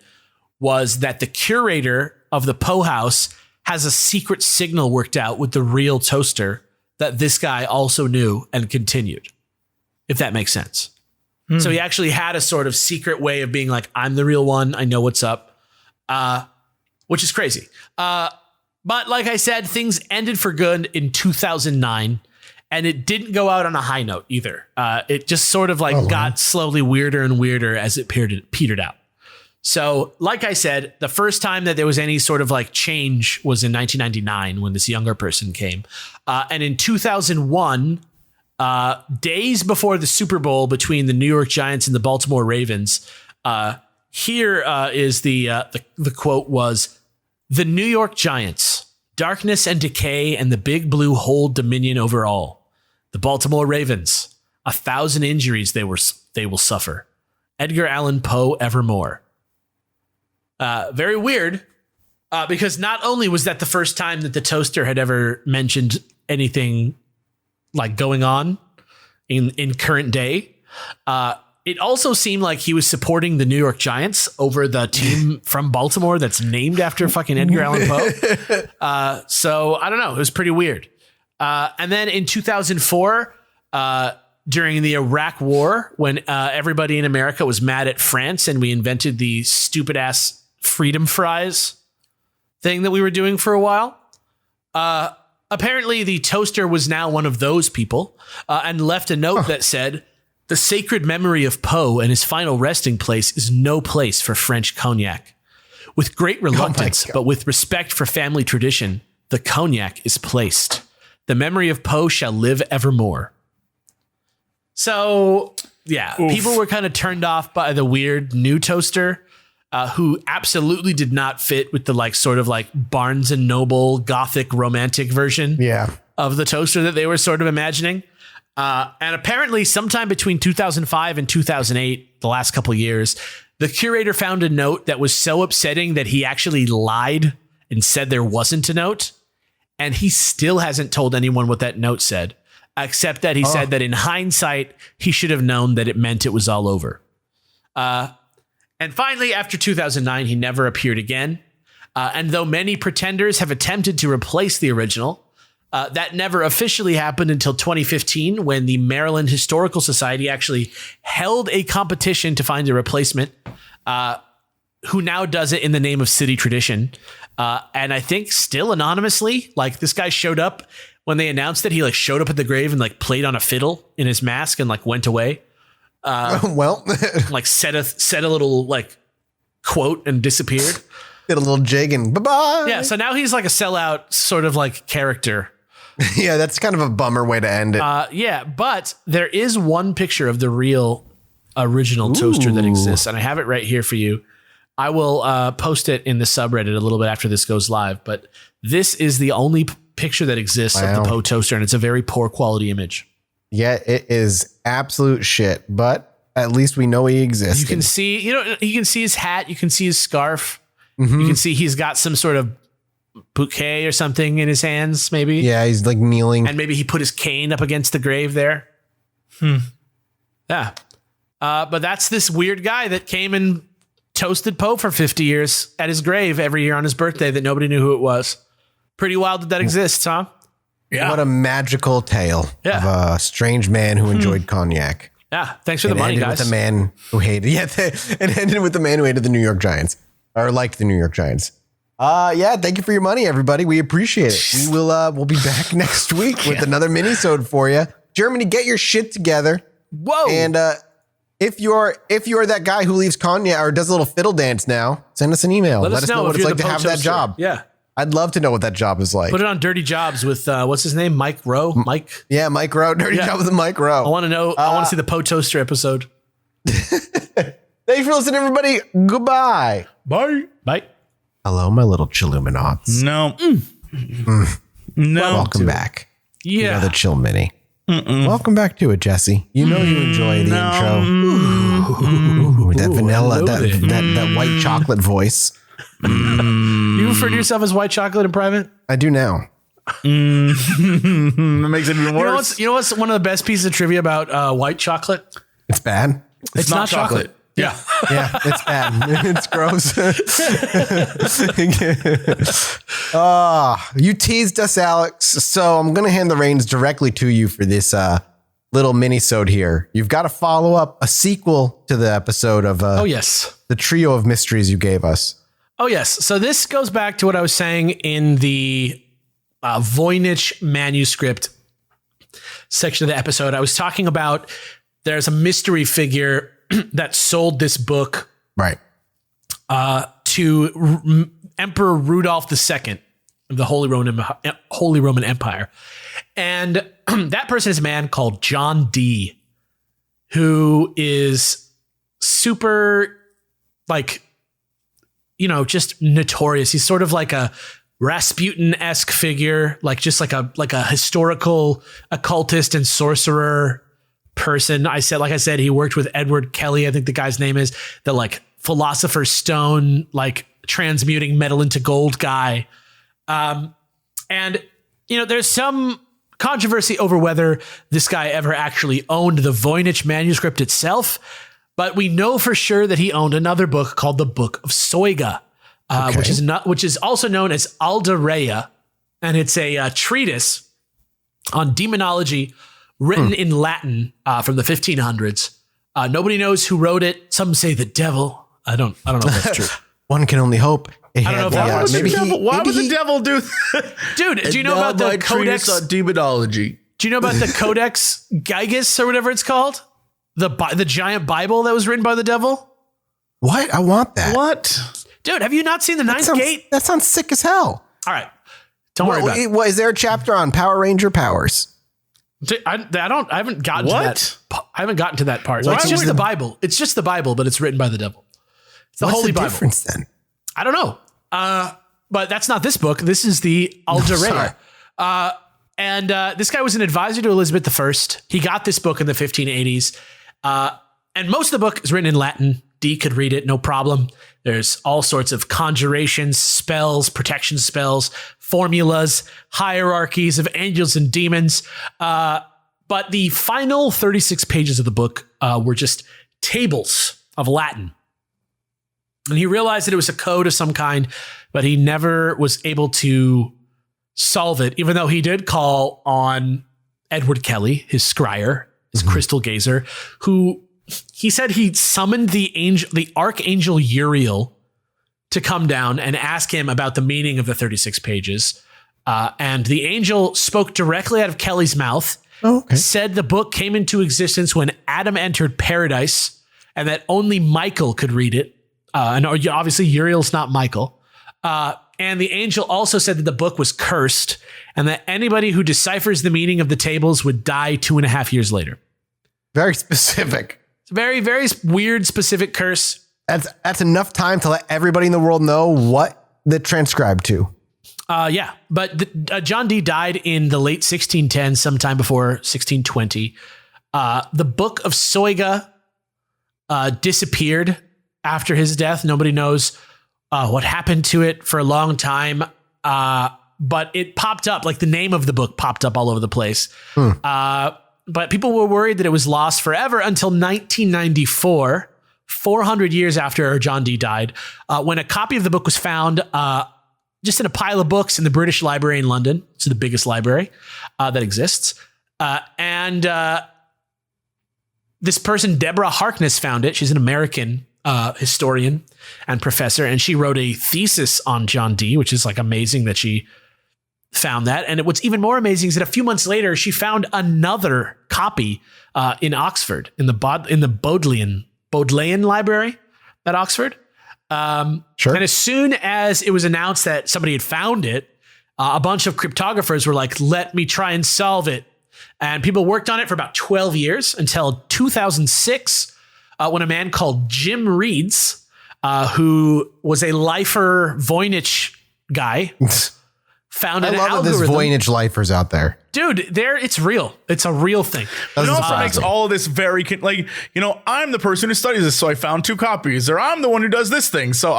was that the curator of the Poe house has a secret signal worked out with the real toaster that this guy also knew and continued, if that makes sense. So he actually had a sort of secret way of being like, I'm the real one. I know what's up, which is crazy. But like I said, things ended for good in 2009 and it didn't go out on a high note either. It just sort of like got slowly weirder and weirder as it petered out. So, like I said, the first time that there was any sort of like change was in 1999 when this younger person came. And in 2001, days before the Super Bowl between the New York Giants and the Baltimore Ravens, here is the quote was, the New York Giants, darkness and decay and the big blue hold dominion over all. The Baltimore Ravens, 1,000 injuries they will suffer. Edgar Allan Poe evermore. Very weird, because not only was that the first time that the toaster had ever mentioned anything like going on in current day, it also seemed like he was supporting the New York Giants over the team from Baltimore that's named after fucking Edgar Allan Poe. So I don't know. It was pretty weird. And then in 2004, during the Iraq War, when everybody in America was mad at France and we invented the stupid ass freedom fries thing that we were doing for a while, apparently the toaster was now one of those people, and left a note that said, "The sacred memory of Poe and his final resting place is no place for French cognac. With great reluctance, but with respect for family tradition, the cognac is placed. The memory of Poe shall live evermore." So, yeah, people were kind of turned off by the weird new toaster, who absolutely did not fit with the like sort of like Barnes and Noble gothic romantic version of the toaster that they were sort of imagining. And apparently sometime between 2005 and 2008, the last couple of years, the curator found a note that was so upsetting that he actually lied and said there wasn't a note. And he still hasn't told anyone what that note said, except that he said that in hindsight, he should have known that it meant it was all over. And finally, after 2009, he never appeared again. And though many pretenders have attempted to replace the original, that never officially happened until 2015, when the Maryland Historical Society actually held a competition to find a replacement, who now does it in the name of city tradition. And I think still anonymously, like this guy showed up when they announced that he like showed up at the grave and like played on a fiddle in his mask and like went away. Like said a little like quote and disappeared. Did a little jig and bye-bye. Yeah. So now he's like a sellout sort of like character. Yeah, that's kind of a bummer way to end it. Yeah, but there is one picture of the real original toaster that exists, and I have it right here for you. I will post it in the subreddit a little bit after this goes live, but this is the only picture that exists of the Poe toaster, and it's a very poor quality image. Yeah, it is absolute shit, but at least we know he exists. You can see, you can see his hat, you can see his scarf, you can see he's got some sort of bouquet or something in his hands, maybe. Yeah, he's like kneeling. And maybe he put his cane up against the grave there. Yeah. But that's this weird guy that came and toasted Poe for 50 years at his grave every year on his birthday that nobody knew who it was. Pretty wild that exists, huh? Yeah. What a magical tale of a strange man who enjoyed cognac. Yeah. Thanks for the money, guys. With the man who hated, it ended with the man who hated the New York Giants, or liked the New York Giants. Thank you for your money, everybody. We appreciate it. We'll be back next week with another minisode for you. Germany, get your shit together. Whoa. And if you're that guy who leaves cognac or does a little fiddle dance now, send us an email. Let us know what it's like to have that job. Yeah. I'd love to know what that job is like. Put it on Dirty Jobs with what's his name? Mike Rowe? Mike? Yeah, Mike Rowe. Dirty Job with Mike Rowe. I want to know. I want to see the Poe toaster episode. Thanks for listening, everybody. Goodbye. Bye. Bye. Hello, my little Chilluminats. No. No. Welcome back. Yeah. The Chill Mini. Welcome back to it, Jesse. You know you enjoy the intro. That vanilla, that white chocolate voice. You refer to yourself as white chocolate in private? I do now. That makes it even worse. You know what's one of the best pieces of trivia about white chocolate? It's bad. It's not chocolate. Yeah. Yeah, it's bad. It's gross. You teased us, Alex. So I'm going to hand the reins directly to you for this little minisode here. You've got to follow up a sequel to the episode of the trio of mysteries you gave us. Oh, yes. So this goes back to what I was saying in the Voynich manuscript section of the episode. I was talking about there's a mystery figure that sold this book to Emperor Rudolph II of the Holy Roman Empire. And that person is a man called John Dee, who is super just notorious. He's sort of like a Rasputin-esque figure, like a historical occultist and sorcerer person. Like I said, he worked with Edward Kelly. I think the guy's name is the like Philosopher's Stone, like transmuting metal into gold guy. And there's some controversy over whether this guy ever actually owned the Voynich manuscript itself, but we know for sure that he owned another book called the Book of Soiga, which is also known as Aldareia, and it's a treatise on demonology written in Latin from the 1500s. Nobody knows who wrote it. Some say the devil. I don't know if that's true. One can only hope. Why would the devil do that? Dude, do you know about the Codex on Demonology? Do you know about the Codex Gigas or whatever it's called? The giant Bible that was written by the devil? What? I want that. What? Dude, have you not seen the Ninth Gate? That sounds sick as hell. All right. Don't worry about it. Is there a chapter on Power Ranger powers? I haven't gotten to that. I haven't gotten to that part. It's just the Bible. It's just the Bible, but it's written by the devil. It's the Holy Bible. What's the difference then? I don't know. But that's not this book. This is the Aldareia. And this guy was an advisor to Elizabeth I. He got this book in the 1580s. And most of the book is written in Latin. Dee could read it, no problem. There's all sorts of conjurations, spells, protection spells, formulas, hierarchies of angels and demons. But the final 36 pages of the book were just tables of Latin. And he realized that it was a code of some kind, but he never was able to solve it, even though he did call on Edward Kelly, his scryer, his crystal gazer, who he said he summoned the archangel Uriel to come down and ask him about the meaning of the 36 pages. And the angel spoke directly out of Kelly's mouth, said the book came into existence when Adam entered paradise and that only Michael could read it. And obviously Uriel's not Michael. And the angel also said that the book was cursed and that anybody who deciphers the meaning of the tables would die 2.5 years later. Very specific. It's a very, very weird, specific curse. That's enough time to let everybody in the world know what they transcribed to. Yeah. But John Dee died in the late 1610s, sometime before 1620. The Book of Soiga disappeared after his death. Nobody knows what happened to it for a long time. But it popped up, like the name of the book popped up all over the place. But people were worried that it was lost forever until 1994, 400 years after John Dee died, when a copy of the book was found just in a pile of books in the British Library in London. It's the biggest library that exists. And this person, Deborah Harkness, found it. She's an American historian and professor, and she wrote a thesis on John Dee, which is like amazing that she found that. And what's even more amazing is that a few months later, she found another copy in Oxford, in the Bodleian Library at Oxford. Sure. And as soon as it was announced that somebody had found it, a bunch of cryptographers were like, let me try and solve it. And people worked on it for about 12 years until 2006, when a man called Jim Reeds, who was a lifer Voynich guy, found an algorithm. I love that there's Voynich lifers out there. Dude, it's real. It's a real thing. It also makes all of this very, I'm the person who studies this, so I found 2 copies, or I'm the one who does this thing. So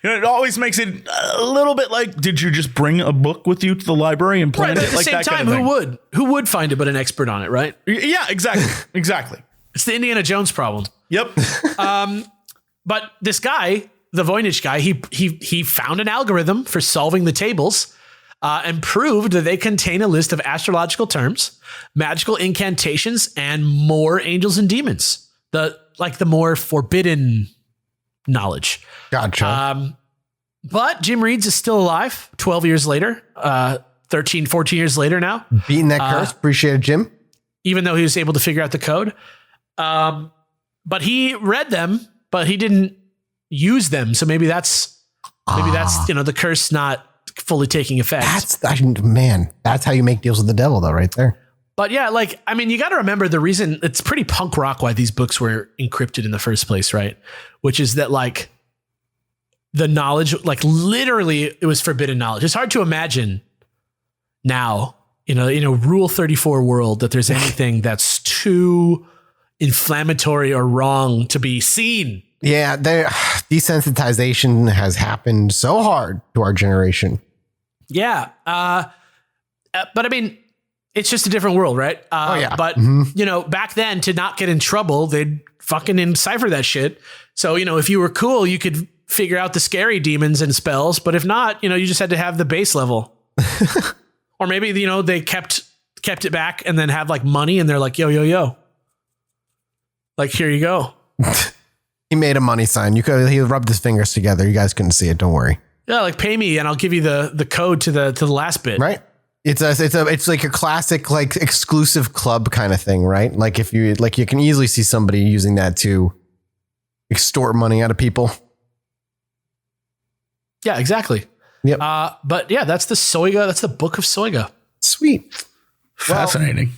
it always makes it a little bit like, did you just bring a book with you to the library and plant it? At the same time, who would find it but an expert on it, right? Yeah, exactly. Exactly. It's the Indiana Jones problem. Yep. But this guy, the Voynich guy, he found an algorithm for solving the tables. And proved that they contain a list of astrological terms, magical incantations, and more angels and demons. The more forbidden knowledge. Gotcha. But Jim Reeds is still alive 12 years later, 13, 14 years later now. Beating that curse. Appreciate it, Jim. Even though he was able to figure out the code. But he read them, but he didn't use them. So maybe that's the curse not fully taking effect. That's how you make deals with the devil, though, right there. But yeah, you got to remember the reason. It's pretty punk rock why these books were encrypted in the first place, right? Which is that the knowledge, literally, it was forbidden knowledge. It's hard to imagine now, Rule 34 world that there's anything that's too inflammatory or wrong to be seen. Yeah, desensitization has happened so hard to our generation. Yeah. But I mean, it's just a different world, right? But, back then to not get in trouble, they'd fucking encipher that shit. So, if you were cool, you could figure out the scary demons and spells. But if not, you just had to have the base level. Or maybe, they kept it back and then have like money and they're like, yo. Like, here you go. He made a money sign. He rubbed his fingers together. You guys couldn't see it. Don't worry. Yeah, like pay me and I'll give you the code to the last bit. Right. It's like a classic, like exclusive club kind of thing, right? Like if you can easily see somebody using that to extort money out of people. Yeah, exactly. Yep. But yeah, that's the Soiga. That's the Book of Soiga. Sweet. Fascinating.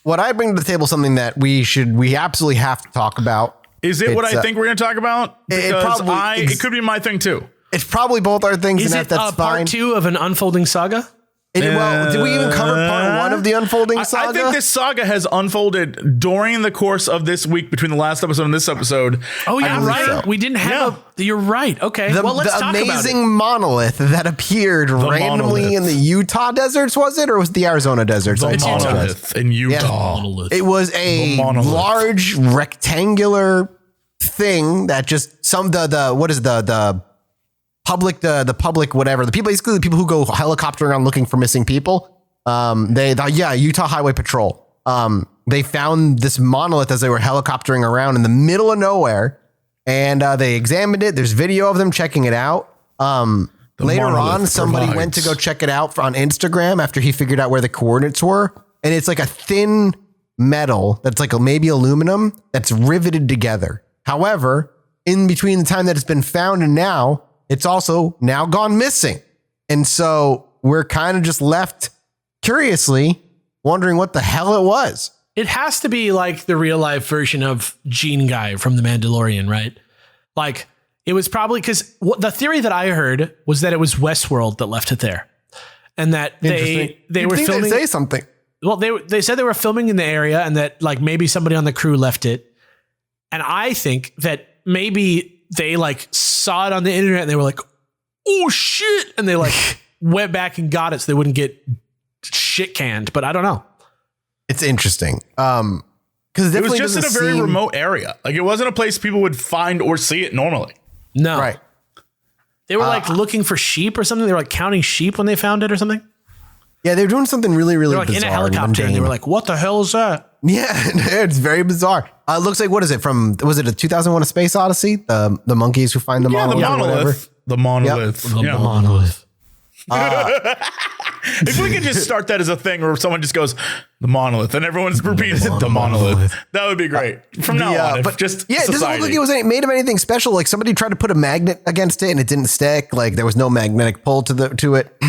What I bring to the table, something that we absolutely have to talk about. Is it what I think we're going to talk about? Because it could be my thing too. It's probably both our things. Is and it that's part fine. 2 of an unfolding saga? Well, did we even cover part 1 of the unfolding saga? I think this saga has unfolded during the course of this week between the last episode and this episode. Oh, yeah, right. So. We didn't have you're right. Okay. Well, let's talk about it. The amazing monolith that appeared randomly in the Utah deserts, was it? Or was it the Arizona deserts? The monolith in Utah. Yeah. It was a large rectangular thing that just the public whatever, basically the people who go helicoptering around looking for missing people, Utah Highway Patrol, they found this monolith as they were helicoptering around in the middle of nowhere, and they examined it. There's video of them checking it out. Later on, somebody went to go check it out on Instagram after he figured out where the coordinates were, and it's like a thin metal that's like maybe aluminum that's riveted together. However, in between the time that it's been found and now, it's also now gone missing. And so we're kind of just left curiously wondering what the hell it was. It has to be like the real life version of Gene Guy from The Mandalorian, right? Like it was probably because the theory that I heard was that it was Westworld that left it there. And that they were filming. Say something. Well, they said they were filming in the area and that like maybe somebody on the crew left it. And I think that maybe they like saw it on the internet and they were like, oh shit. And they like went back and got it so they wouldn't get shit canned. But I don't know. It's interesting. Because it was just in a very remote area. Like it wasn't a place people would find or see it normally. No. Right. They were like looking for sheep or something. They were like counting sheep when they found it or something. Yeah, they were doing something really, really bizarre. In a helicopter and they were like, what the hell is that? Yeah, it's very bizarre. It looks like, what is it was it a 2001 A Space Odyssey? The monkeys who find the monolith? The monolith. Yep. The monolith. If we could just start that as a thing where someone just goes, the monolith, and everyone's repeating the monolith. That would be great. From now on, but just it doesn't look like it was made of anything special. Like somebody tried to put a magnet against it and it didn't stick. Like there was no magnetic pull to it.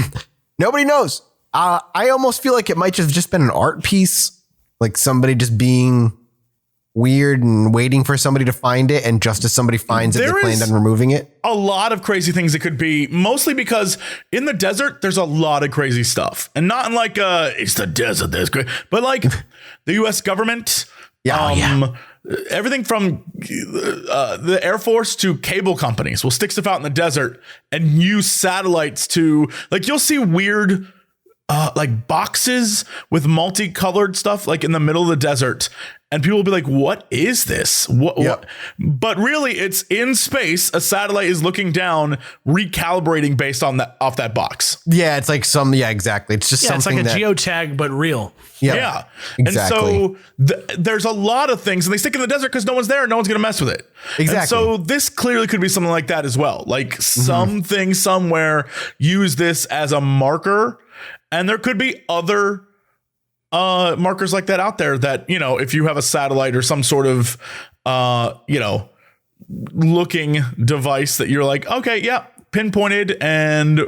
Nobody knows. I almost feel like it might have just been an art piece. Like somebody just being weird and waiting for somebody to find it. And just as somebody finds it, they planned on removing it. A lot of crazy things it could be, mostly because in the desert, there's a lot of crazy stuff. And not in like, it's the desert, that's great. But like the US government, everything from the Air Force to cable companies will stick stuff out in the desert and use satellites to, like, you'll see weird like boxes with multicolored stuff like in the middle of the desert, and people will be like, what is this? What? But really it's in space. A satellite is looking down, recalibrating based on that, off that box. Yeah. It's like exactly. It's just something it's like a geotag, but real. Yeah. Exactly. And so there's a lot of things, and they stick in the desert because no one's there. No one's going to mess with it. Exactly. And so this clearly could be something like that as well. Like something somewhere use this as a marker. And there could be other markers like that out there that, if you have a satellite or some sort of, looking device that you're like, okay, yeah, pinpointed and,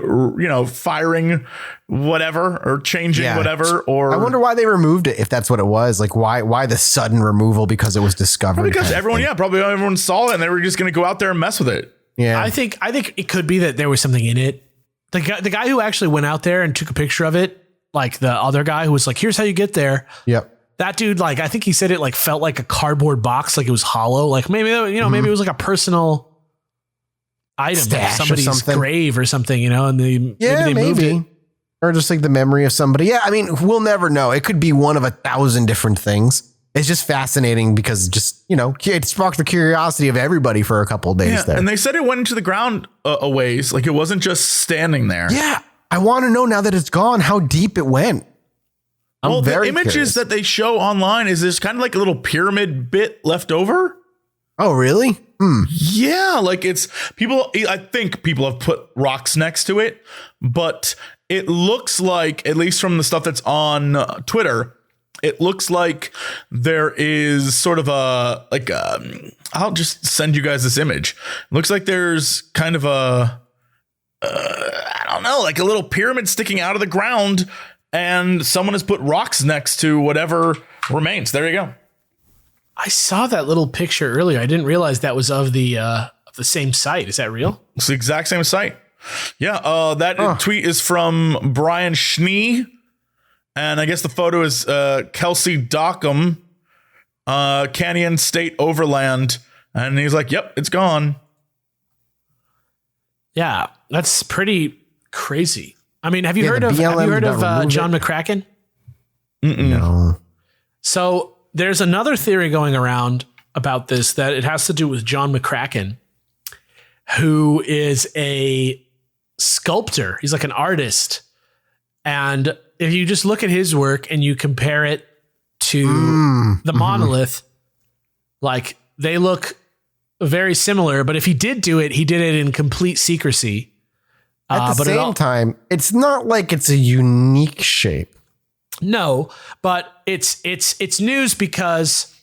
firing whatever or changing whatever. Or I wonder why they removed it. If that's what it was, like why the sudden removal? Because it was discovered. Probably because everyone saw it and they were just going to go out there and mess with it. Yeah. I think it could be that there was something in it. The guy who actually went out there and took a picture of it like the other guy who was like, here's how you get there. Yep. That dude, like, I think he said it like felt like a cardboard box, like it was hollow. Like maybe, maybe it was like a personal item, like somebody's grave or something, and maybe they moved it. Or just like the memory of somebody. Yeah, I mean, we'll never know. It could be one of 1,000 different things. It's just fascinating because it sparked the curiosity of everybody for a couple of days there. And they said it went into the ground a ways. Like it wasn't just standing there. Yeah. I want to know now that it's gone, how deep it went. The images that they show online is this kind of like a little pyramid bit left over. Oh, really? Yeah. Like I think people have put rocks next to it, but it looks like, at least from the stuff that's on Twitter, it looks like there is sort of I'll just send you guys this image. It looks like there's kind of I don't know, like a little pyramid sticking out of the ground, and someone has put rocks next to whatever remains. There you go. I saw that little picture earlier. I didn't realize that was of the same site. Is that real? It's the exact same site. Yeah. That tweet is from Brian Schnee. And I guess the photo is Kelsey Dockham, Canyon State Overland. And he's like, yep, it's gone. Yeah, that's pretty crazy. I mean, have you heard of John McCracken? No. So there's another theory going around about this, that it has to do with John McCracken, who is a sculptor. He's like an artist. And if you just look at his work and you compare it to the monolith, like they look very similar. But if he did do it, he did it in complete secrecy. At the same time, it's not like it's a unique shape. No, but it's news because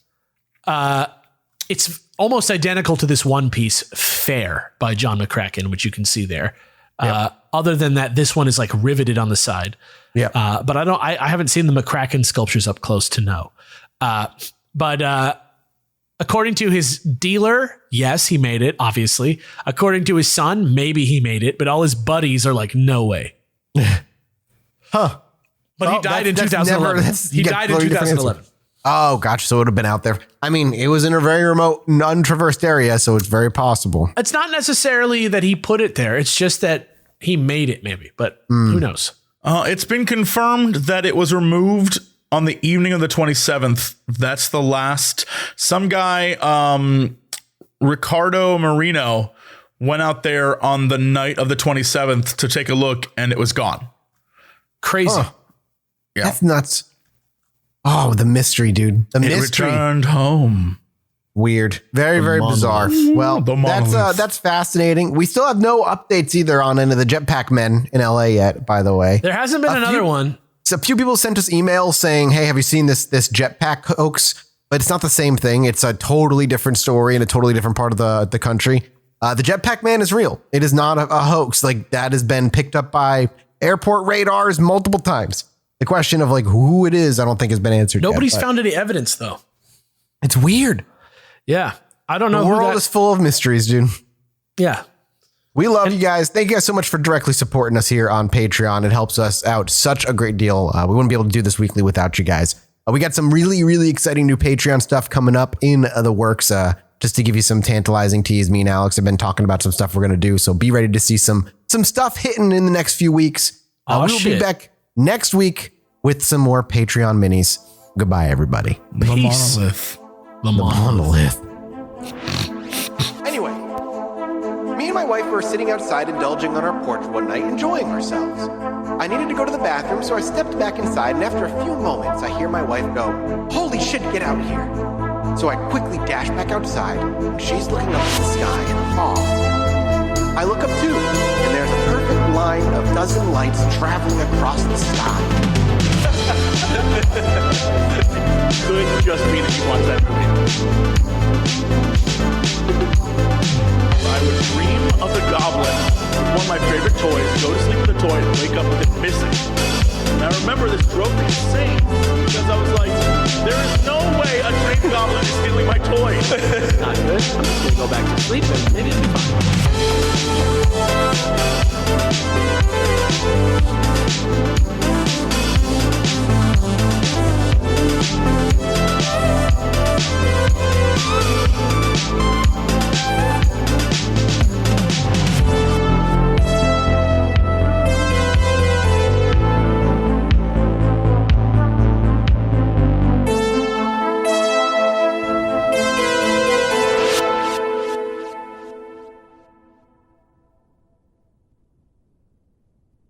it's almost identical to this one piece, Fair, by John McCracken, which you can see there. Yep. Other than that, this one is like riveted on the side. Yeah. But I haven't seen the McCracken sculptures up close to know. But according to his dealer, yes, he made it, obviously. According to his son, maybe he made it, but all his buddies are like, no way. Huh. But he died in 2011. He died in 2011. Oh, gotcha. So it would have been out there. I mean, it was in a very remote, untraversed area, so it's very possible. It's not necessarily that he put it there. It's just that he made it, maybe. But who knows? It's been confirmed that it was removed on the evening of the 27th. That's the last. Some guy, Ricardo Marino, went out there on the night of the 27th to take a look, and it was gone. Crazy. Huh. Yeah. That's nuts. Oh, the mystery, dude. The mystery. Returned home. Weird. Very, very bizarre. Well, that's fascinating. We still have no updates either on any of the Jetpack men in LA yet, by the way. There hasn't been another one. So a few people sent us emails saying, hey, have you seen this Jetpack hoax? But it's not the same thing. It's a totally different story in a totally different part of the country. The Jetpack man is real. It is not a hoax. Like, that has been picked up by airport radars multiple times. The question of like who it is, I don't think has been answered. Nobody's found any evidence, though. It's weird. Yeah. I don't know. The world is full of mysteries, dude. Yeah. We love you guys. Thank you guys so much for directly supporting us here on Patreon. It helps us out such a great deal. We wouldn't be able to do this weekly without you guys. We got some really, really exciting new Patreon stuff coming up in the works. Just to give you some tantalizing tease, me and Alex have been talking about some stuff we're going to do. So be ready to see some stuff hitting in the next few weeks. We'll be back next week with some more Patreon minis. Goodbye, everybody. Peace. The monolith. Anyway, me and my wife were sitting outside indulging on our porch one night, enjoying ourselves. I needed to go to the bathroom, so I stepped back inside, and after a few moments, I hear my wife go, "Holy shit, get out here." So I quickly dash back outside, and she's looking up at the sky in awe. I look up too, and there's a perfect line of dozen lights traveling across the sky. Could just be that you watched that movie. I would dream of the goblin, one of my favorite toys, go to sleep with the toy, and wake up with it missing. And I remember this drove me